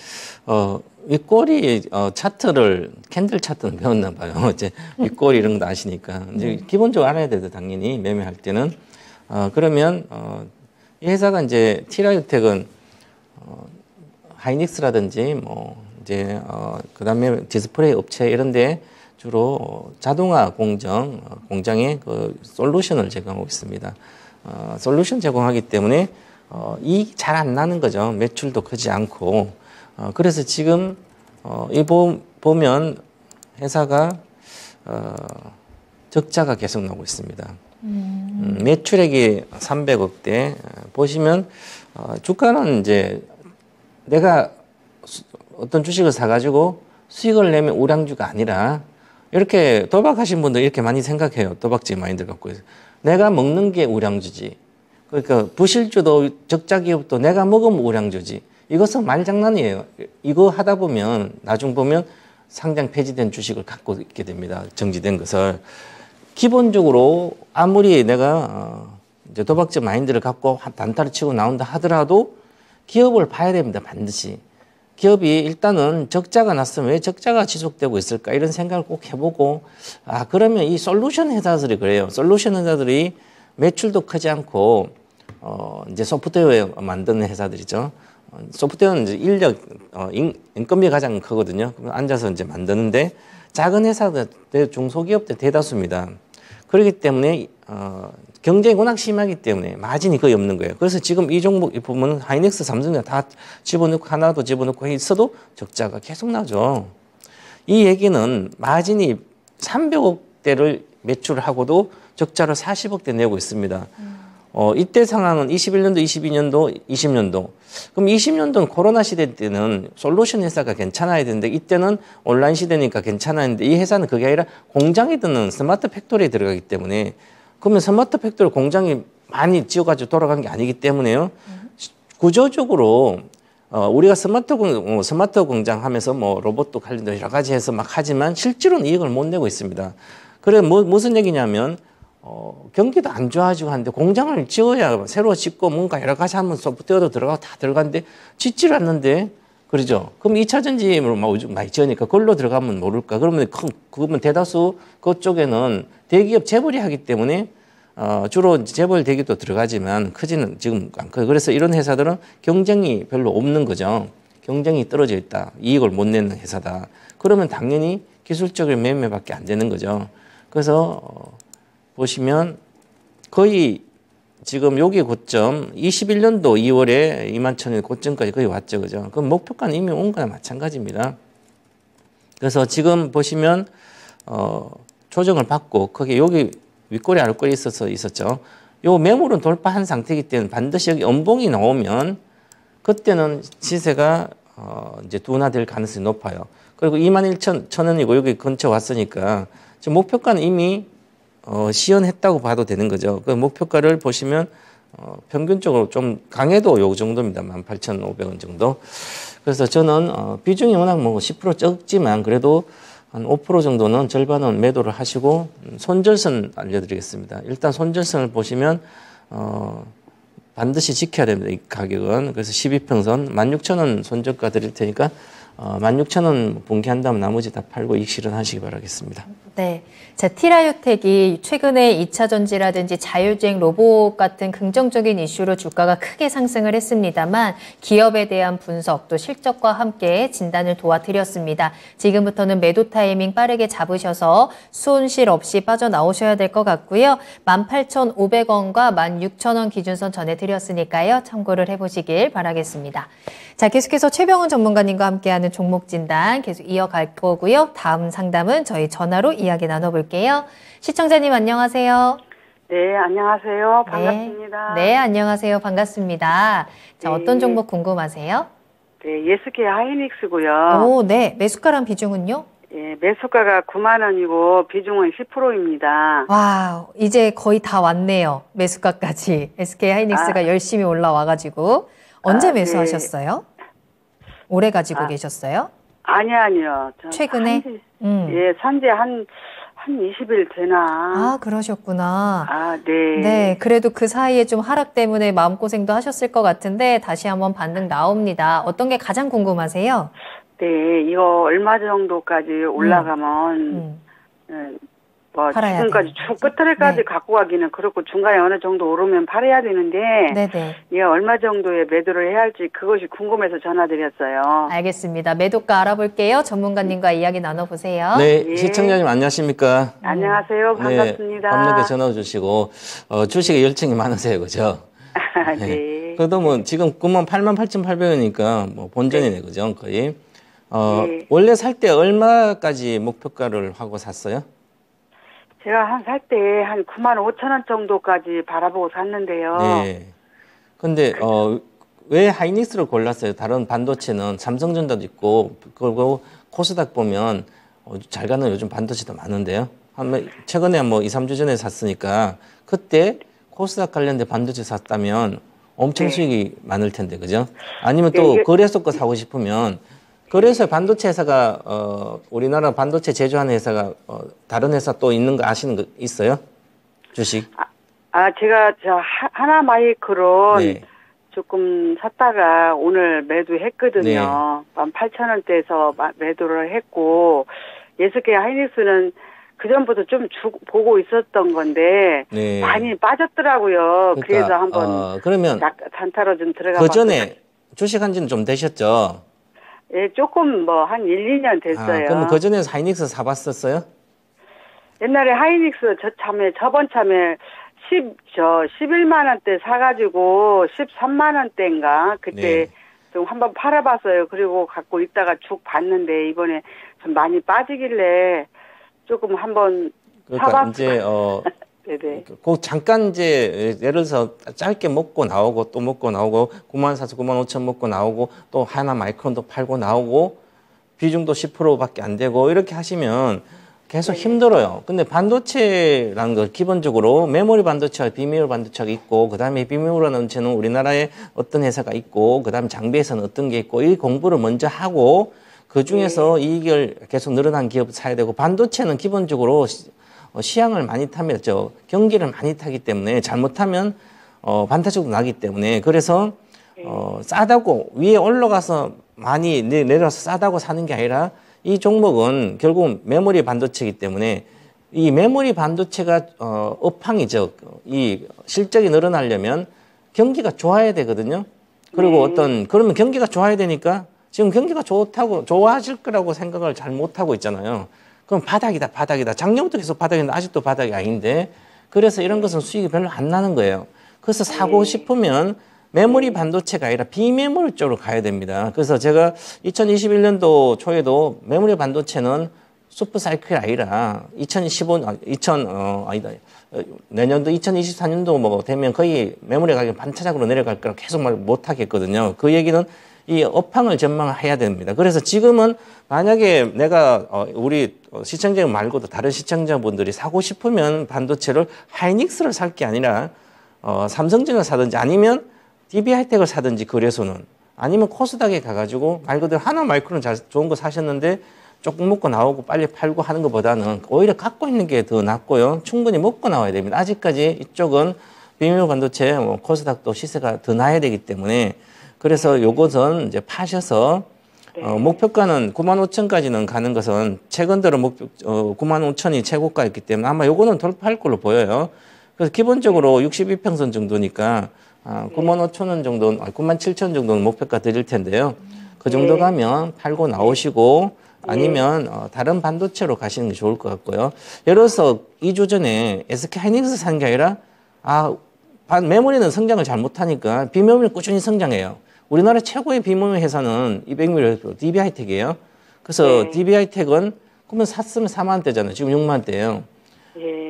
윗꼬리 차트를 캔들 차트는 배웠나 봐요. 이제 윗꼬리 이런 거 아시니까 이제 기본적으로 알아야 되죠. 당연히 매매할 때는 그러면 이 회사가 이제 티라유텍은 하이닉스라든지 뭐 이제 그다음에 디스플레이 업체 이런데 주로 자동화 공장에 그 솔루션을 제공하고 있습니다. 솔루션 제공하기 때문에 이익이 잘 안 나는 거죠. 매출도 크지 않고. 그래서 지금 보면 회사가 적자가 계속 나오고 있습니다. 매출액이 300억대. 보시면 주가는 이제 내가 어떤 주식을 사가지고 수익을 내면 우량주가 아니라 이렇게 도박하신 분들 이렇게 많이 생각해요. 도박지 마인드 갖고 있어요. 내가 먹는 게 우량주지. 그러니까 부실주도 적자 기업도 내가 먹으면 우량주지. 이것은 말장난이에요. 이거 하다 보면 나중 보면 상장 폐지된 주식을 갖고 있게 됩니다. 정지된 것을. 기본적으로 아무리 내가 이제 도박지 마인드를 갖고 단타를 치고 나온다 하더라도 기업을 봐야 됩니다. 반드시. 기업이 일단은 적자가 났으면 왜 적자가 지속되고 있을까 이런 생각을 꼭 해보고 그러면 이 솔루션 회사들이 그래요. 솔루션 회사들이 매출도 크지 않고 이제 소프트웨어 만드는 회사들이죠. 소프트웨어는 이제 인력 인건비가 가장 크거든요. 그럼 앉아서 이제 만드는데 작은 회사들 중소기업들 대다수입니다. 그렇기 때문에 경쟁이 워낙 심하기 때문에 마진이 거의 없는 거예요. 그래서 지금 이 종목 보면 하이닉스, 삼성전자 다 집어넣고 하나도 집어넣고 있어도 적자가 계속 나죠. 이 얘기는 마진이 300억대를 매출을 하고도 적자를 40억대 내고 있습니다. 이때 상황은 21년도, 22년도, 20년도. 그럼 20년도는 코로나 시대 때는 솔루션 회사가 괜찮아야 되는데 이때는 온라인 시대니까 괜찮았는데 이 회사는 그게 아니라 공장에 드는 스마트 팩토리에 들어가기 때문에 그러면 스마트 팩토리 공장이 많이 지어가지고 돌아간 게 아니기 때문에요. 구조적으로 우리가 스마트 공장 하면서 뭐 로봇도 관련된 여러 가지 해서 막 하지만 실제로는 이익을 못 내고 있습니다. 그래 무슨 얘기냐면 경기도 안 좋아지고 하는데 공장을 지어야 새로 짓고 뭔가 여러 가지 하면 소프트웨어도 들어가고 다 들어가는데 짓지를 않는데 그러죠. 그럼 2차 전지를 많이 지으니까 그걸로 들어가면 모를까? 그러면 그러면 대다수 그쪽에는 대기업 재벌이 하기 때문에 주로 재벌 대기업도 들어가지만 크지는 지금 않고 그래서 이런 회사들은 경쟁이 별로 없는 거죠. 경쟁이 떨어져 있다. 이익을 못 내는 회사다. 그러면 당연히 기술적인 매매밖에 안 되는 거죠. 그래서 보시면 거의 지금 여기 고점 21년도 2월에 21,000원 고점까지 거의 왔죠. 그죠? 그럼 목표가는 이미 온 거나 마찬가지입니다. 그래서 지금 보시면 조정을 받고 거기 여기 윗꼬리 아랫꼬리 있었죠. 요 매물은 돌파한 상태이기 때문에 반드시 여기 음봉이 나오면 그때는 시세가 이제 둔화될 가능성이 높아요. 그리고 21,000원이고 여기 근처 왔으니까 지금 목표가는 이미 시연했다고 봐도 되는 거죠. 그 목표가를 보시면 평균적으로 좀 강해도 요 정도입니다. 18,500원 정도. 그래서 저는 비중이 워낙 뭐 10% 적지만 그래도 한 5% 정도는 절반은 매도를 하시고 손절선 알려드리겠습니다. 일단 손절선을 보시면 반드시 지켜야 됩니다. 이 가격은. 그래서 12평선 16,000원 손절가 드릴 테니까 16,000원 분기한다면 나머지 다 팔고 이익 실현하시기 바라겠습니다. 네. 자, 티라유텍이 최근에 2차 전지라든지 자율주행 로봇 같은 긍정적인 이슈로 주가가 크게 상승을 했습니다만 기업에 대한 분석 또 실적과 함께 진단을 도와드렸습니다. 지금부터는 매도 타이밍 빠르게 잡으셔서 손실 없이 빠져나오셔야 될 것 같고요. 18,500원과 16,000원 기준선 전해드렸으니까요. 참고를 해보시길 바라겠습니다. 자, 계속해서 최병훈 전문가님과 함께하는 종목 진단 계속 이어갈 거고요. 다음 상담은 저희 전화로 이야기 나눠볼게요. 시청자님 안녕하세요. 네, 안녕하세요. 반갑습니다. 네, 안녕하세요. 반갑습니다. 자, 네. 어떤 종목 궁금하세요? 네, 예스케 하이닉스고요. 오, 네. 매수가랑 비중은요? 예, 매수가가 9만 원이고 비중은 10%입니다. 와우, 이제 거의 다 왔네요. 매수가까지. SK 하이닉스가 열심히 올라와가지고. 언제 매수하셨어요? 오래 가지고 계셨어요? 아니요. 최근에? 예, 산지 한 20일 되나. 아, 그러셨구나. 네. 네, 그래도 그 사이에 좀 하락 때문에 마음고생도 하셨을 것 같은데 다시 한번 반등 나옵니다. 어떤 게 가장 궁금하세요? 네, 이거 얼마 정도까지 올라가면 뭐 팔아야 지금까지 되는 쭉 끝자리까지 네. 갖고 가기는 그렇고 중간에 어느 정도 오르면 팔아야 되는데 네네. 예, 얼마 정도의 매도를 해야 할지 그것이 궁금해서 전화드렸어요. 알겠습니다. 매도가 알아볼게요. 전문가님과 이야기 나눠보세요. 네, 예. 시청자님 안녕하십니까? 안녕하세요. 반갑습니다. 네, 밤늦게 전화 주시고 주식에 열정이 많으세요, 그죠? 네. 그래도 뭐 지금 88,800원이니까 뭐 본전이네, 그죠? 거의. 네. 원래 살 때 얼마까지 목표가를 하고 샀어요? 제가 살 때 한 9만 5천 원 정도까지 바라보고 샀는데요. 네. 근데 왜 하이닉스를 골랐어요? 다른 반도체는 삼성전자도 있고 그리고 코스닥 보면 잘 가는 요즘 반도체도 많은데요. 최근에 뭐 2, 3주 전에 샀으니까 그때 코스닥 관련된 반도체 샀다면 엄청 수익이 많을 텐데, 그죠? 아니면 또 거래소 거 사고 싶으면 거래소 반도체 회사가 우리나라 반도체 제조하는 회사가 다른 회사 또 있는 거 아시는 거 있어요? 주식? 제가 하나 마이크론 네. 조금 샀다가 오늘 매도했거든요. 네. 18,000원대에서 매도를 했고 예스케 하이닉스는 그 전부터 좀 보고 있었던 건데 네. 많이 빠졌더라고요. 그러니까, 그래서 한번 그러면 단타로 좀 들어가 그 전에 주식한 지는 좀 되셨죠? 예, 조금 뭐 한 1, 2년 됐어요. 그러면 그 전에 하이닉스 사봤었어요? 옛날에 하이닉스 저번 참에 11만 원대 사가지고 13만 원대인가 그때 네. 좀 한번 팔아봤어요. 그리고 갖고 있다가 쭉 봤는데 이번에 좀 많이 빠지길래 조금 한번 그러니까 사봤어요. 이제 네네. 그 잠깐 이제 예를 들어서 짧게 먹고 나오고 또 먹고 나오고 9만 사서 9만 5천 먹고 나오고 또 하나 마이크론도 팔고 나오고 비중도 10%밖에 안 되고 이렇게 하시면 계속 힘들어요. 근데 반도체라는 거 기본적으로 메모리 반도체와 비메모리 반도체가 있고 그다음에 비메모리 반도체는 우리나라에 어떤 회사가 있고 그다음에 장비에서는 어떤 게 있고 이 공부를 먼저 하고 그 중에서 이익을 계속 늘어난 기업 사야 되고 반도체는 기본적으로 시향을 많이 타면 경기를 많이 타기 때문에 잘못하면 반타적도 나기 때문에 그래서 싸다고 위에 올라가서 많이 내려서 싸다고 사는 게 아니라 이 종목은 결국 메모리 반도체이기 때문에 이 메모리 반도체가 업황이죠. 이 실적이 늘어나려면 경기가 좋아야 되거든요. 그리고 그러면 경기가 좋아야 되니까 지금 경기가 좋아질 거라고 생각을 잘 못하고 있잖아요. 그럼 바닥이다. 작년부터 계속 바닥인데 아직도 바닥이 아닌데 그래서 이런 것은 수익이 별로 안 나는 거예요. 그래서 사고 싶으면 메모리 반도체가 아니라 비메모리 쪽으로 가야 됩니다. 그래서 제가 2021년도 초에도 메모리 반도체는 슈퍼 사이클이 아니라 내년도 2024년도 뭐 되면 거의 메모리 가격이 반타작으로 내려갈 거라 계속 말 못 하겠거든요. 그 얘기는 이 업황을 전망해야 됩니다. 그래서 지금은 만약에 내가 우리 시청자 말고도 다른 시청자분들이 사고 싶으면 반도체를 하이닉스를 살 게 아니라 삼성전을 사든지 아니면 DB하이텍을 사든지 거래소는 아니면 코스닥에 가가지고 말 그대로 하나마이크로는 좋은 거 사셨는데 조금 먹고 나오고 빨리 팔고 하는 것보다는 오히려 갖고 있는 게 더 낫고요. 충분히 먹고 나와야 됩니다. 아직까지 이쪽은 비메모리 반도체 코스닥도 시세가 더 나야 되기 때문에 그래서 요것은 이제 파셔서 목표가는 95,000까지는 가는 것은 최근 들어 95,000이 최고가였기 때문에 아마 요거는 돌파할 걸로 보여요. 그래서 기본적으로 62평선 정도니까 95,000원 정도는 97,000원 정도는 목표가 드릴 텐데요. 그 정도 가면 팔고 나오시고 아니면 다른 반도체로 가시는 게 좋을 것 같고요. 예를 들어서 2주 전에 SK하이닉스 산 게 아니라 메모리는 성장을 잘 못하니까 비메모리는 꾸준히 성장해요. 우리나라 최고의 비메모리 회사는 200mm DB하이텍이에요. 그래서 DB하이텍은 그러면 샀으면 4만 원대잖아요. 지금 6만 원대예요.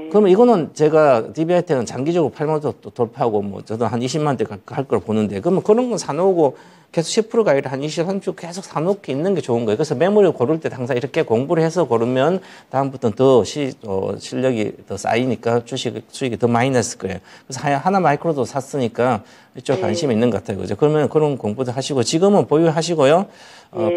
그러면 이거는 제가 DB하이텍은 장기적으로 8만 원도 돌파하고 뭐 저도 한 20만 원대 할 걸 보는데 그러면 그런 건 사놓고 계속 10%가 아니라 한 20, 30% 계속 사놓고 있는 게 좋은 거예요. 그래서 메모리를 고를 때 항상 이렇게 공부를 해서 고르면 다음부터는 더 실력이 더 쌓이니까 수익이 더 많이 났을 거예요. 그래서 하나 마이크로도 샀으니까 이쪽 관심이 있는 것 같아요. 그죠? 그러면 그런 공부도 하시고 지금은 보유하시고요.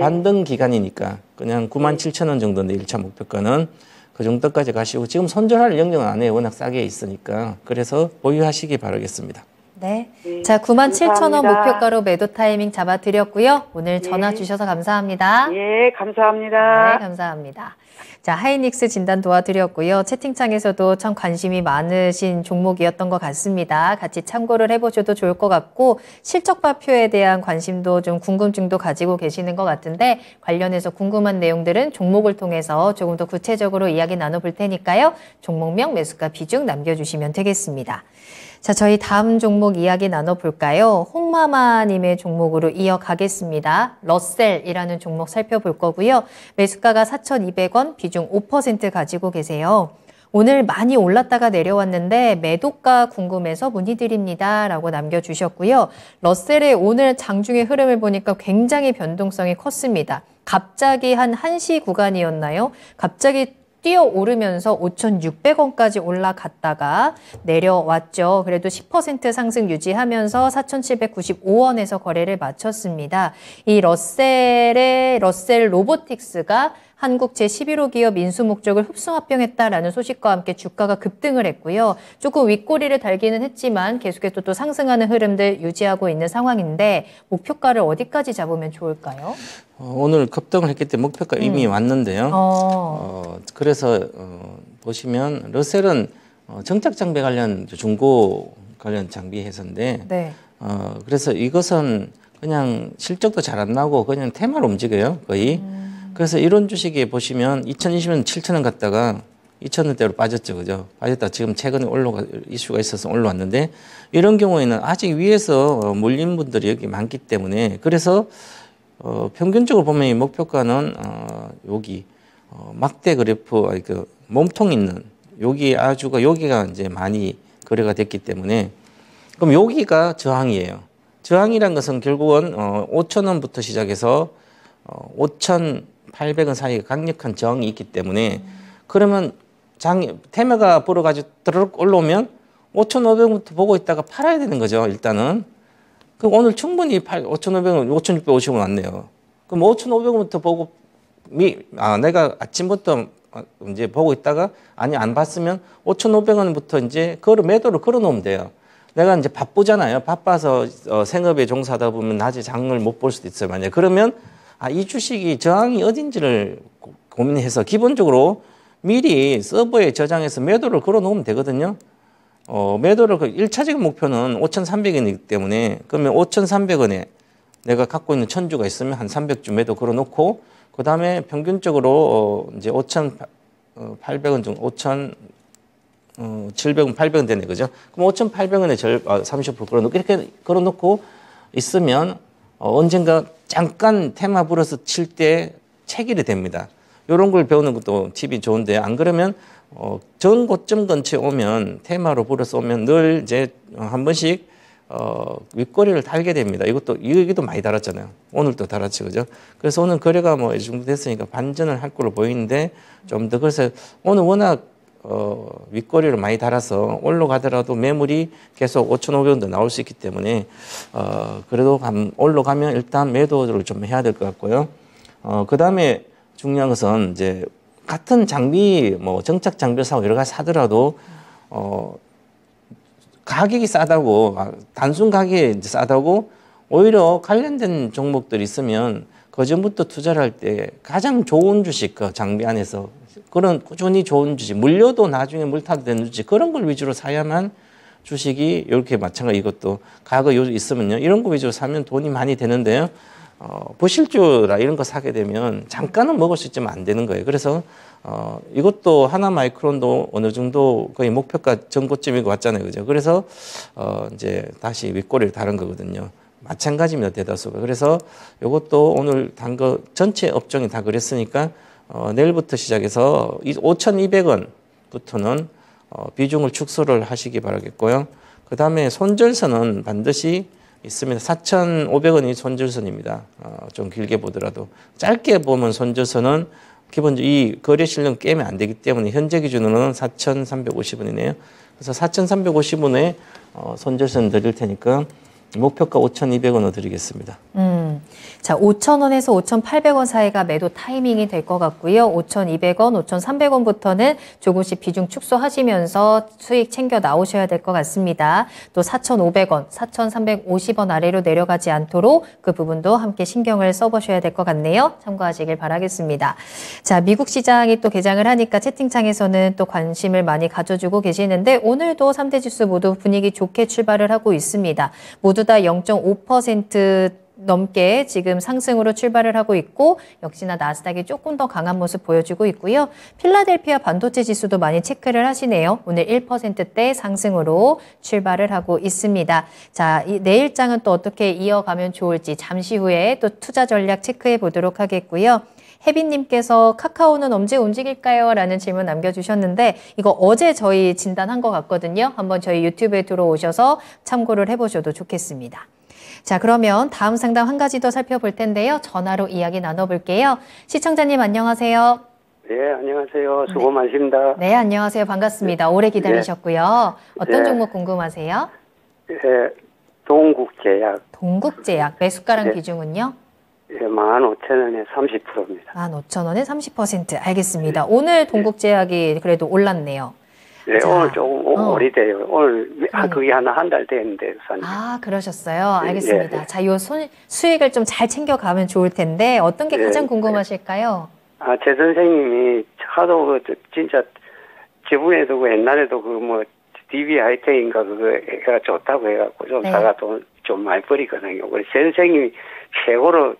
반등 기간이니까 그냥 97,000원 정도인데 1차 목표가는 그 정도까지 가시고 지금 손절할 영역은 안 해요. 워낙 싸게 있으니까. 그래서 보유하시기 바라겠습니다. 네. 자, 97,000원 목표가로 매도 타이밍 잡아드렸고요. 오늘 전화 예. 주셔서 감사합니다. 예, 감사합니다. 네, 감사합니다. 자, 하이닉스 진단 도와드렸고요. 채팅창에서도 참 관심이 많으신 종목이었던 것 같습니다. 같이 참고를 해보셔도 좋을 것 같고 실적 발표에 대한 관심도 좀 궁금증도 가지고 계시는 것 같은데 관련해서 궁금한 내용들은 종목을 통해서 조금 더 구체적으로 이야기 나눠볼 테니까요. 종목명, 매수가 비중 남겨주시면 되겠습니다. 자, 저희 다음 종목 이야기 나눠볼까요? 홍마마님의 종목으로 이어가겠습니다. 러셀이라는 종목 살펴볼 거고요. 매수가가 4,200원, 비중 5% 가지고 계세요. 오늘 많이 올랐다가 내려왔는데 매도가 궁금해서 문의드립니다. 라고 남겨주셨고요. 러셀의 오늘 장중의 흐름을 보니까 굉장히 변동성이 컸습니다. 갑자기 한 1시 구간이었나요? 갑자기 뛰어오르면서 5,600원까지 올라갔다가 내려왔죠. 그래도 10% 상승 유지하면서 4,795원에서 거래를 마쳤습니다. 이 러셀 로보틱스가 한국 제11호 기업 인수 목적을 흡수 합병했다라는 소식과 함께 주가가 급등을 했고요. 조금 윗꼬리를 달기는 했지만 계속해서 또 상승하는 흐름들 유지하고 있는 상황인데 목표가를 어디까지 잡으면 좋을까요? 오늘 급등을 했기 때문에 목표가 이미 왔는데요. 그래서 보시면 러셀은 정착 장비 관련 중고 관련 장비 회사인데 네. 그래서 이것은 그냥 실적도 잘 안 나고 그냥 테마로 움직여요 거의. 그래서 이런 주식에 보시면 2020년 7,000원 갔다가 2,000원대로 빠졌죠. 그죠? 빠졌다 지금 최근에 이슈가 있어서 올라왔는데 이런 경우에는 아직 위에서 몰린 분들이 여기 많기 때문에 그래서 평균적으로 보면 이 목표가는 여기 막대 그래프 그 몸통 있는 여기가 이제 많이 거래가 됐기 때문에 그럼 여기가 저항이에요. 저항이란 것은 결국은 5,000원부터 시작해서 5,800원 사이에 강력한 저항이 있기 때문에 그러면 테마가 불어가지고 드르륵 올라오면 5,500원부터 보고 있다가 팔아야 되는 거죠. 일단은. 그럼 오늘 충분히 5,500원, 5,650원 왔네요. 그럼 5,500원부터 보고 내가 아침부터 이제 보고 있다가 아니 안 봤으면 5,500원부터 이제 매도를 걸어 놓으면 돼요. 내가 이제 바쁘잖아요. 바빠서 생업에 종사하다 보면 낮에 장을 못 볼 수도 있어요. 만약 그러면 이 주식이 저항이 어딘지를 고민해서 기본적으로 미리 서버에 저장해서 매도를 걸어 놓으면 되거든요. 매도를 1차적인 목표는 5,300원이기 때문에 그러면 5,300원에 내가 갖고 있는 1,000주가 있으면 한 300주 매도 걸어 놓고 그다음에 평균적으로 이제 5,800원 정도 5,700원, 800원 되네, 그죠? 그럼 5,800원에 30% 걸어놓고, 이렇게 걸어놓고 있으면, 언젠가 잠깐 테마 불어서 칠 때 체결이 됩니다. 요런 걸 배우는 것도 팁이 좋은데, 안 그러면, 전 고점 근처에 오면, 테마로 불어서 오면 늘 이제 한 번씩, 윗꼬리를 달게 됩니다. 여기도 많이 달았잖아요. 오늘도 달았지, 그죠? 그래서 오늘 거래가 뭐 이 정도 됐으니까 반전을 할 걸로 보이는데, 좀 더 그래서 오늘 워낙 윗꼬리를 많이 달아서 올라가더라도 매물이 계속 5,500원도 나올 수 있기 때문에 그래도 올라가면 일단 매도를 좀 해야 될 것 같고요. 그다음에 중요한 것은 이제 같은 장비 뭐 정착 장비를 사고 여러 가지 사더라도 가격이 싸다고 단순 가격이 이제 싸다고 오히려 관련된 종목들이 있으면 그전부터 투자를 할 때 가장 좋은 주식 그 장비 안에서 그런 꾸준히 좋은 주식, 물려도 나중에 물타도 되는 주식 그런 걸 위주로 사야만 주식이 이렇게 마찬가지 이것도 가격 요즘 있으면요. 이런 거 위주로 사면 돈이 많이 되는데요. 부실주라 이런 거 사게 되면 잠깐은 먹을 수 있지만 안 되는 거예요. 그래서 이것도 하나마이크론도 어느 정도 거의 목표가 전고점이고 왔잖아요. 그죠? 그래서 이제 다시 윗꼬리를 다른 거거든요. 마찬가지입니다. 대다수가. 그래서 이것도 오늘 단 거 전체 업종이 다 그랬으니까 내일부터 시작해서 5,200원부터는 비중을 축소를 하시기 바라겠고요. 그 다음에 손절선은 반드시 있습니다. 4,500원이 손절선입니다. 좀 길게 보더라도. 짧게 보면 손절선은 기본적으로 이 거래 실력 깨면 안 되기 때문에 현재 기준으로는 4,350원이네요. 그래서 4,350원에 손절선 드릴 테니까 목표가 5,200원으로 드리겠습니다. 자, 5,000원에서 5,800원 사이가 매도 타이밍이 될 것 같고요. 5,200원, 5,300원부터는 조금씩 비중 축소하시면서 수익 챙겨 나오셔야 될 것 같습니다. 또 4,500원, 4,350원 아래로 내려가지 않도록 그 부분도 함께 신경을 써보셔야 될 것 같네요. 참고하시길 바라겠습니다. 자, 미국 시장이 또 개장을 하니까 채팅창에서는 또 관심을 많이 가져주고 계시는데 오늘도 3대 지수 모두 분위기 좋게 출발을 하고 있습니다. 모두 다 0.5% 넘게 지금 상승으로 출발을 하고 있고 역시나 나스닥이 조금 더 강한 모습 보여주고 있고요. 필라델피아 반도체 지수도 많이 체크를 하시네요. 오늘 1%대 상승으로 출발을 하고 있습니다. 자, 내일장은 또 어떻게 이어가면 좋을지 잠시 후에 또 투자 전략 체크해 보도록 하겠고요. 혜빈님께서 카카오는 언제 움직일까요? 라는 질문 남겨주셨는데 이거 어제 저희 진단한 것 같거든요. 한번 저희 유튜브에 들어오셔서 참고를 해보셔도 좋겠습니다. 자, 그러면 다음 상담 한 가지 더 살펴볼 텐데요. 전화로 이야기 나눠볼게요. 시청자님 안녕하세요. 네, 안녕하세요. 수고 많으십니다. 네, 안녕하세요. 반갑습니다. 오래 기다리셨고요. 어떤 종목 궁금하세요? 네, 동국제약. 동국제약. 매수가랑 비중은요? 예, 15,000원에 30%입니다. 15,000원에 30%. 알겠습니다. 오늘 동국제약이 그래도 올랐네요. 네, 자, 오늘 조금 오래돼요. 오늘 그게 한 달 됐는데. 그러셨어요. 알겠습니다. 자, 요 수익을 좀 잘 챙겨가면 좋을 텐데 어떤 게 가장 궁금하실까요? 제 선생님이 하도 진짜 저번에도 옛날에도 DB 하이텍인가 그거 좋다고 해갖고 좀 사가 돈 좀 많이 버리거든요. 그래서 제 선생님이 최고로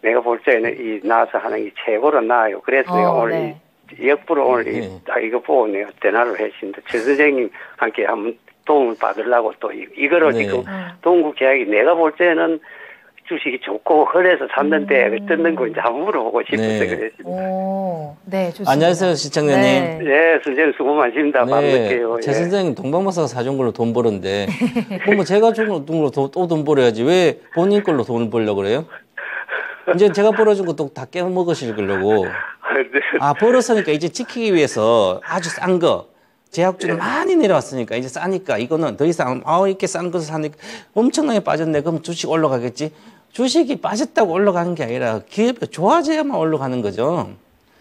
내가 볼 때는 이 나와서 하는 게 최고로 나아요. 그래서 내가 오늘 역부로 오늘 이거 보고 내가 전화를 했습니다. 제 선생님 함께 한번 도움을 받으려고 또 이거를 지금 동국제약이 내가 볼 때는 주식이 좋고 흐려서 샀는데 뜯는 거 이제 한번 물어보고 싶어서 그랬습니다. 네, 좋습니다. 안녕하세요, 시청자님. 네, 선생님 수고 많으십니다. 밤늦게요. 제 선생님 동방마사가 사준 걸로 돈 벌었는데 그럼 제가 준 걸로 또 돈 벌어야지 왜 본인 걸로 돈을 벌려고 그래요? 이제 제가 벌어준 것도 다 깨먹으시려고. 벌었으니까 이제 지키기 위해서 아주 싼 거. 제약주는 많이 내려왔으니까 이제 싸니까 이거는 더 이상 이렇게 싼 것을 사니까 엄청나게 빠졌네. 그럼 주식 올라가겠지. 주식이 빠졌다고 올라가는 게 아니라 기업이 좋아져야만 올라가는 거죠.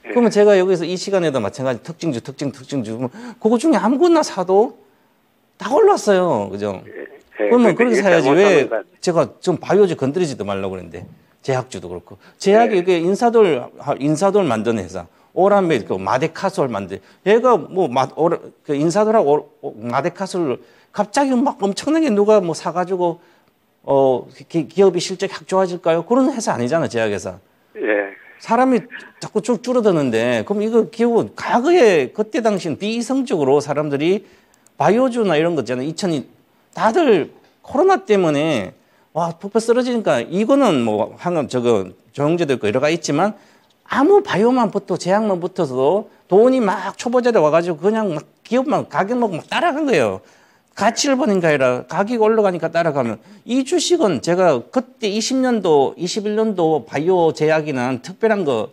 그러면 제가 여기서 이 시간에도 마찬가지 특징주, 그러면 그거 중에 아무거나 사도 다 올랐어요. 그죠? 그러면 그렇게 사야지. 왜 제가 좀 바이오주 건드리지도 말라고 그랬는데. 제약주도 그렇고. 제약이 이게 인사돌 만드는 회사. 오라메, 그 마데카솔 만든. 얘가 뭐, 그 인사돌하고 마데카솔을 갑자기 막 엄청나게 누가 뭐 사가지고, 기업이 실적이 확 좋아질까요? 그런 회사 아니잖아, 제약회사. 예. 사람이 자꾸 쭉 줄어드는데, 그럼 이거 기업은 과거에 그때 당시는 비이성적으로 사람들이 바이오주나 이런 거 있잖아요. 다들 코로나 때문에 와, 폭포 쓰러지니까 이거는 뭐 조영제도 있고 여러 가지 있지만 아무 바이오만 붙어 제약만 붙어서 돈이 막 초보자들 와가지고 그냥 막 기업만 가격만 막 따라간 거예요. 가치를 보는 게 아니라 가격이 올라가니까 따라가면 이 주식은 제가 그때 20년도, 21년도 바이오 제약이나 특별한 거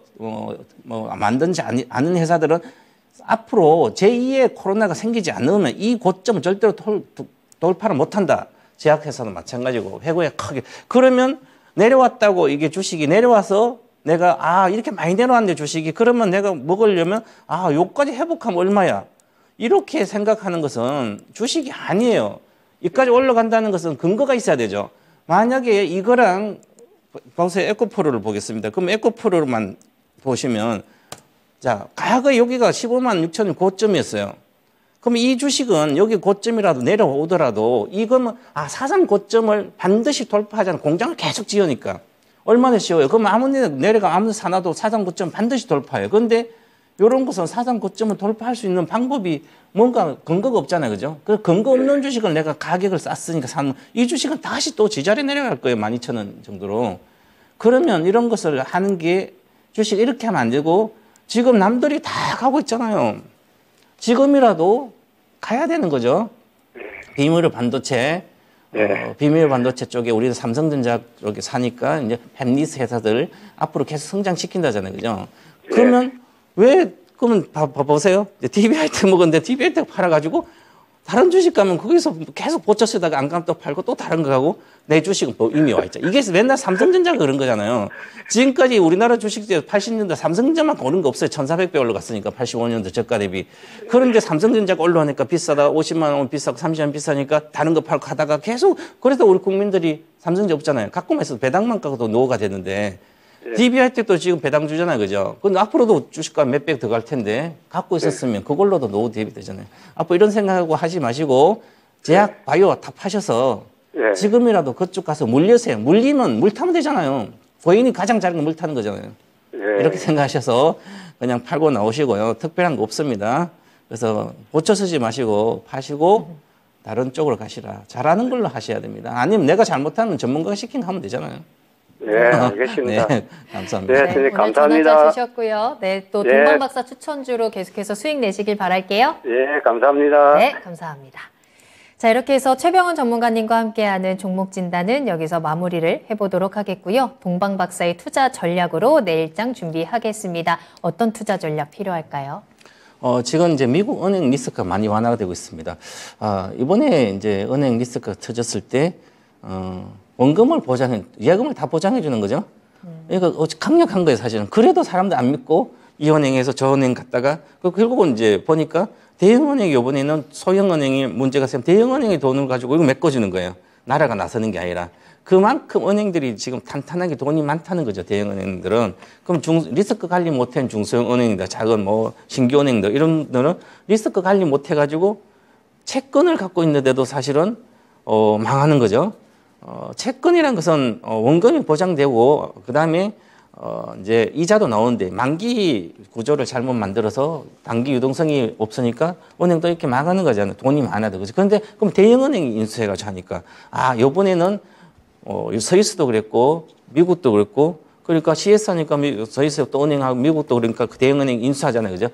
만든지 않은 회사들은 앞으로 제2의 코로나가 생기지 않으면 이 고점을 절대로 돌파를 못한다. 제약회사도 마찬가지고 회고에 크게. 그러면 내려왔다고 이게 주식이 내려와서 내가 이렇게 많이 내려왔는데 주식이 그러면 내가 먹으려면 요까지 회복하면 얼마야. 이렇게 생각하는 것은 주식이 아니에요. 이까지 올라간다는 것은 근거가 있어야 되죠. 만약에 이거랑 보세요. 에코프로를 보겠습니다. 그럼 에코프로만 보시면 자, 과거에 여기가 15만 6천 고점이었어요. 그럼 이 주식은 여기 고점이라도 내려오더라도 이거는 사상 고점을 반드시 돌파하자는 공장을 계속 지으니까 얼마나 쉬워요. 그럼 아무리 내려가 아무리 사놔도 사상 고점 반드시 돌파해요. 그런데 이런 것은 사상 고점을 돌파할 수 있는 방법이 뭔가 근거가 없잖아요. 그죠? 그 근거 없는 주식을 내가 가격을 쌌으니까 사면 이 주식은 다시 또 지자리에 내려갈 거예요. 12,000원 정도로. 그러면 이런 것을 하는 게 주식 이렇게 하면 안 되고 지금 남들이 다 가고 있잖아요. 지금이라도 가야 되는 거죠. 비밀 반도체, 비밀 반도체 쪽에 우리는 삼성전자 쪽에 사니까 이제 팹리스 회사들 앞으로 계속 성장시킨다잖아요. 그죠? 그러면 그러면 보세요. DBIT 먹었는데 DBIT 팔아가지고 다른 주식 가면 거기서 계속 보쳐 쓰다가 안 가면 또 팔고 또 다른 거 하고 내 주식은 이미 와 있죠. 이게 맨날 삼성전자가 그런 거잖아요. 지금까지 우리나라 주식들 80년대 삼성전자만 오른 거 없어요. 1,400배 올라갔으니까 85년도 저가 대비. 그런데 삼성전자가 올라오니까 비싸다 50만 원 비싸고 30만 원 비싸니까 다른 거 팔고 하다가 계속 그래서 우리 국민들이 삼성전자 없잖아요. 갖고만 있어도 배당만 깎아도 노후가 되는데 DBIT도 지금 배당주잖아요. 그죠? 근데 앞으로도 주식가 몇백 더 갈 텐데 갖고 있었으면 그걸로도 노후 대비 되잖아요. 앞으로 이런 생각하고 하지 마시고 제약 바이오 다 파셔서 지금이라도 그쪽 가서 물려세요. 물리면 물 타면 되잖아요. 고인이 가장 잘하는 건 물 타는 거잖아요. 이렇게 생각하셔서 그냥 팔고 나오시고요. 특별한 거 없습니다. 그래서 고쳐 쓰지 마시고 파시고 다른 쪽으로 가시라. 잘하는 걸로 하셔야 됩니다. 아니면 내가 잘못하면 전문가가 시킨 거 하면 되잖아요. 네, 알겠습니다. 네, 감사합니다. 네, 오늘 감사합니다. 전화 잘 주셨고요. 네, 또 동방박사 추천주로 계속해서 수익 내시길 바랄게요. 네, 감사합니다. 네, 감사합니다. 자, 이렇게 해서 최병훈 전문가님과 함께하는 종목 진단은 여기서 마무리를 해보도록 하겠고요. 동방박사의 투자 전략으로 내일장 준비하겠습니다. 어떤 투자 전략 필요할까요? 지금 이제 미국 은행 리스크가 많이 완화가 되고 있습니다. 이번에 이제 은행 리스크가 터졌을 때, 원금을 예금을 다 보장해 주는 거죠. 그러니까 강력한 거예요, 사실은. 그래도 사람들 안 믿고 이 은행에서 저 은행 갔다가 결국은 이제 보니까 대형은행이 이번에는 소형은행이 문제가 생기면 대형은행의 돈을 가지고 이거 메꿔주는 거예요. 나라가 나서는 게 아니라. 그만큼 은행들이 지금 탄탄하게 돈이 많다는 거죠, 대형은행들은. 그럼 리스크 관리 못한 중소형은행이다, 작은 신규 은행들, 이런 데는 리스크 관리 못해가지고 채권을 갖고 있는데도 사실은, 망하는 거죠. 채권이란 것은 원금이 보장되고 그다음에 이제 이자도 나오는데 만기 구조를 잘못 만들어서 단기 유동성이 없으니까 은행도 이렇게 망하는 거잖아요. 돈이 많아도 그죠. 그런데 그럼 대형은행이 인수해가지고 하니까 요번에는 스위스도 그랬고 미국도 그랬고 그러니까 CS 하니까 스위스 또 은행하고 미국도 그러니까 그 대형은행 인수하잖아요. 그죠?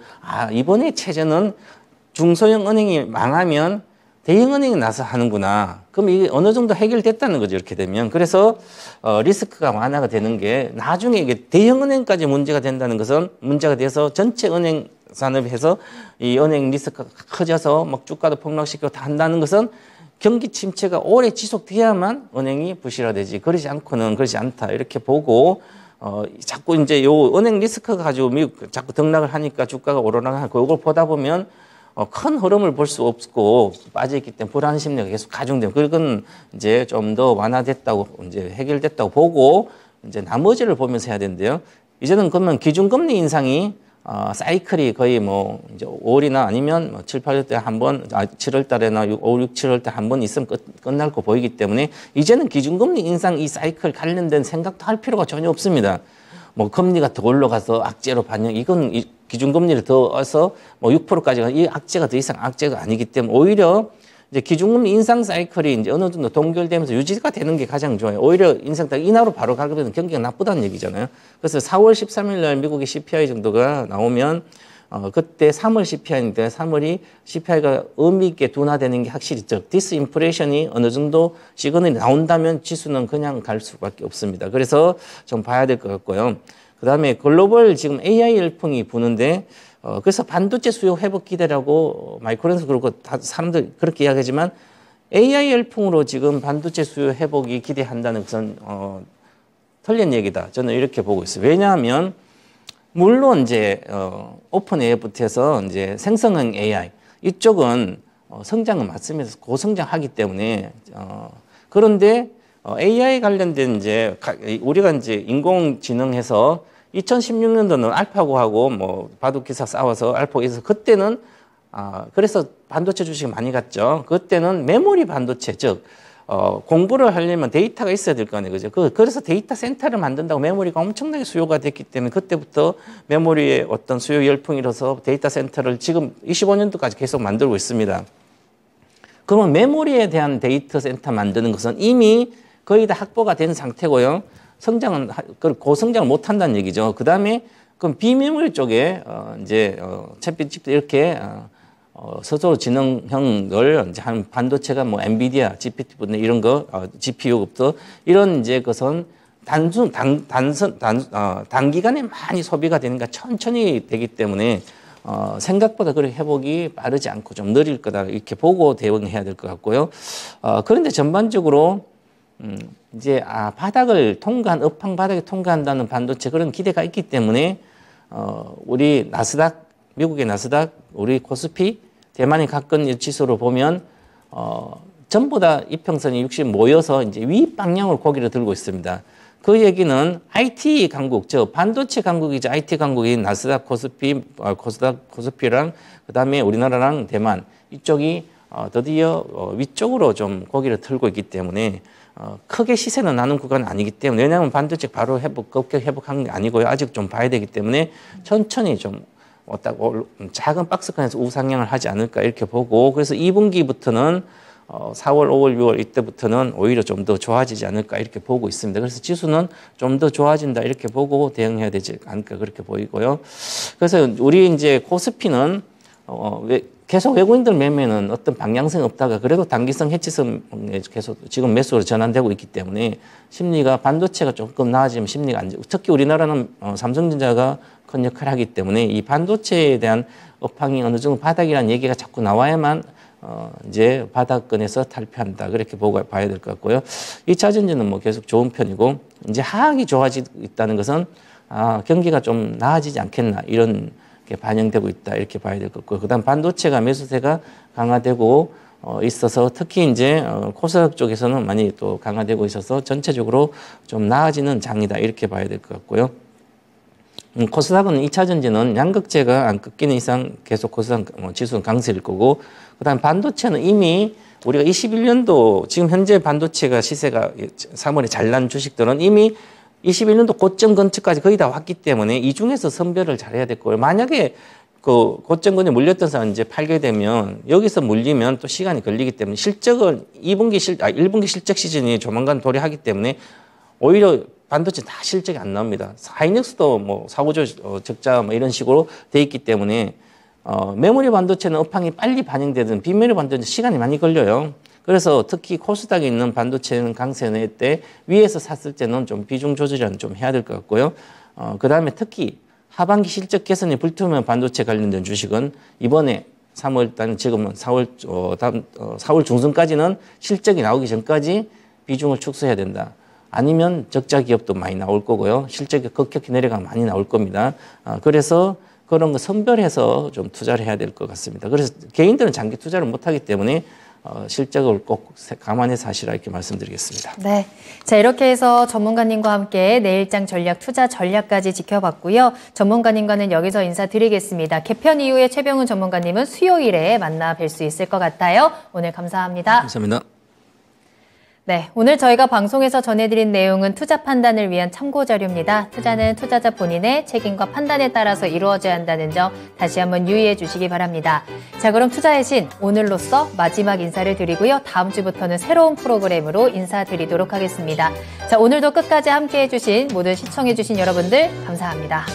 이번에 체제는 중소형 은행이 망하면 대형은행이 나서 하는구나. 그럼 이게 어느 정도 해결됐다는 거죠. 이렇게 되면. 그래서 리스크가 완화가 되는 게 나중에 이게 대형은행까지 문제가 된다는 것은 문제가 돼서 전체 은행 산업에서 이 은행 리스크가 커져서 막 주가도 폭락시키고 다 한다는 것은 경기 침체가 오래 지속돼야만 은행이 부실화되지. 그러지 않고는 그러지 않다. 이렇게 보고 자꾸 이제 요 은행 리스크가 가지고 미국 자꾸 등락을 하니까 주가가 오르락하고 그걸 보다 보면 큰 흐름을 볼 수 없고 빠져있기 때문에 불안 심리가 계속 가중되고 그건 이제 좀 더 완화됐다고 이제 해결됐다고 보고 이제 나머지를 보면서 해야 되는데요. 이제는 그러면 기준금리 인상이 사이클이 거의 뭐 이제 5월이나 아니면 뭐 7, 8월 때 한 번, 7월 달에나 5, 6, 7월 때 한 번 있으면 끝날 거 보이기 때문에 이제는 기준금리 인상 이 사이클 관련된 생각도 할 필요가 전혀 없습니다. 뭐 금리가 더 올라가서 악재로 반영, 이건 기준금리를 더해서 뭐 6%까지 이 악재가 더 이상 악재가 아니기 때문에 오히려 이제 기준금리 인상 사이클이 이제 어느 정도 동결되면서 유지가 되는 게 가장 좋아요. 오히려 인상 딱 인하로 바로 가게 되면 경기가 나쁘다는 얘기잖아요. 그래서 4월 13일 날 미국의 CPI 정도가 나오면 그때 3월 CPI인데 3월이 CPI가 의미 있게 둔화되는 게 확실히 즉 디스인플레이션이 어느 정도 시그널이 나온다면 지수는 그냥 갈 수밖에 없습니다. 그래서 좀 봐야 될 것 같고요. 그다음에 글로벌 지금 AI 열풍이 부는데 그래서 반도체 수요 회복 기대라고 마이크론에서 그러고 다 사람들 그렇게 이야기하지만 AI 열풍으로 지금 반도체 수요 회복이 기대한다는 것은 틀린 얘기다. 저는 이렇게 보고 있어요. 왜냐하면 물론 이제 오픈 AI부터 해서 이제 생성형 AI 이쪽은 성장은 맞습니다. 고성장하기 때문에 그런데 AI 관련된 이제 우리가 이제 인공지능해서 2016년도는 알파고하고 뭐 바둑 기사 싸워서 알파고 있어서 그때는 그래서 반도체 주식이 많이 갔죠. 그때는 메모리 반도체 즉 공부를 하려면 데이터가 있어야 될 거 아니에요. 그죠? 그래서 데이터 센터를 만든다고 메모리가 엄청나게 수요가 됐기 때문에 그때부터 메모리의 어떤 수요 열풍이 일어서 데이터 센터를 지금 25년도까지 계속 만들고 있습니다. 그러면 메모리에 대한 데이터 센터 만드는 것은 이미 거의 다 확보가 된 상태고요. 성장은 고성장을 못 한다는 얘기죠. 그다음에 그럼 비메모리 쪽에 이제 챗GPT 이렇게 서로 지능형을 이제 한 반도체가 뭐 엔비디아, GPT부터 이런 거 GPU부터 이런 이제 것은 단기간에 많이 소비가 되니까 천천히 되기 때문에 생각보다 그렇게 회복이 빠르지 않고 좀 느릴 거다 이렇게 보고 대응해야 될 것 같고요. 그런데 전반적으로 이제 바닥을 통과한 업황 바닥에 통과한다는 반도체 그런 기대가 있기 때문에 우리 나스닥 미국의 나스닥 우리 코스피 대만이 가끔 지수로 보면 전부 다 이평선이 60 모여서 이제 위 방향으로 고개를 들고 있습니다. 그 얘기는 IT 강국, 즉 반도체 강국이죠. IT 강국인 나스닥 코스피랑 그다음에 우리나라랑 대만 이쪽이 드디어 위쪽으로 좀 고개를 들고 있기 때문에 크게 시세는 나는 구간은 아니기 때문에 왜냐하면 반도체 바로 급격 회복한 게 아니고요. 아직 좀 봐야 되기 때문에 천천히 좀 작은 박스권에서 우상향을 하지 않을까 이렇게 보고 그래서 2분기부터는 4월, 5월, 6월 이때부터는 오히려 좀 더 좋아지지 않을까 이렇게 보고 있습니다. 그래서 지수는 좀 더 좋아진다 이렇게 보고 대응해야 되지 않을까 그렇게 보이고요. 그래서 우리 이제 코스피는 계속 외국인들 매매는 어떤 방향성이 없다가 그래도 단기성 해치성에 계속 지금 매수로 전환되고 있기 때문에 심리가 반도체가 조금 나아지면 심리가 안 좋고 특히 우리나라는 삼성전자가 큰 역할을 하기 때문에 이 반도체에 대한 업황이 어느 정도 바닥이라는 얘기가 자꾸 나와야만 이제 바닥권에서 탈피한다 그렇게 보고 봐야 될 것 같고요. 2차 전지는 뭐 계속 좋은 편이고 이제 하락이 좋아지고 있다는 것은 경기가 좀 나아지지 않겠나 이런 게 반영되고 있다 이렇게 봐야 될 것 같고요. 그다음 반도체가 매수세가 강화되고 있어서 특히 이제 코스닥 쪽에서는 많이 또 강화되고 있어서 전체적으로 좀 나아지는 장이다 이렇게 봐야 될 것 같고요. 코스닥은 2차 전지는 양극재가 안 꺾이는 이상 계속 코스닥 지수는 강세일 거고 그다음 반도체는 이미 우리가 21년도 지금 현재 반도체가 시세가 3월에 잘난 주식들은 이미 21년도 고점 근처까지 거의 다 왔기 때문에 이 중에서 선별을 잘해야 될 거예요. 만약에 그 고점권에 물렸던 사람 이제 팔게 되면 여기서 물리면 또 시간이 걸리기 때문에 실적을 1분기 실적 시즌이 조만간 도래하기 때문에 오히려 반도체 다 실적이 안 나옵니다. 하이닉스도 뭐 4, 5조 적자 뭐 이런 식으로 돼 있기 때문에 메모리 반도체는 업황이 빨리 반영되든 비메모리 반도체는 시간이 많이 걸려요. 그래서 특히 코스닥에 있는 반도체는 강세 때 위에서 샀을 때는 좀 비중 조절은 좀 해야 될 것 같고요. 그 다음에 특히 하반기 실적 개선이 불투명 반도체 관련된 주식은 이번에 3월달 지금은 4월 중순까지는 실적이 나오기 전까지 비중을 축소해야 된다. 아니면 적자 기업도 많이 나올 거고요. 실적이 급격히 내려가면 많이 나올 겁니다. 그래서 그런 거 선별해서 좀 투자를 해야 될 것 같습니다. 그래서 개인들은 장기 투자를 못하기 때문에 실적을 꼭 감안해서 하시라 이렇게 말씀드리겠습니다. 네. 자, 이렇게 해서 전문가님과 함께 내일장 전략, 투자 전략까지 지켜봤고요. 전문가님과는 여기서 인사드리겠습니다. 개편 이후에 최병훈 전문가님은 수요일에 만나 뵐 수 있을 것 같아요. 오늘 감사합니다. 감사합니다. 네, 오늘 저희가 방송에서 전해드린 내용은 투자 판단을 위한 참고 자료입니다. 투자는 투자자 본인의 책임과 판단에 따라서 이루어져야 한다는 점 다시 한번 유의해 주시기 바랍니다. 자, 그럼 투자의 신 오늘로써 마지막 인사를 드리고요. 다음 주부터는 새로운 프로그램으로 인사드리도록 하겠습니다. 자, 오늘도 끝까지 함께해 주신 모든 시청해 주신 여러분들 감사합니다.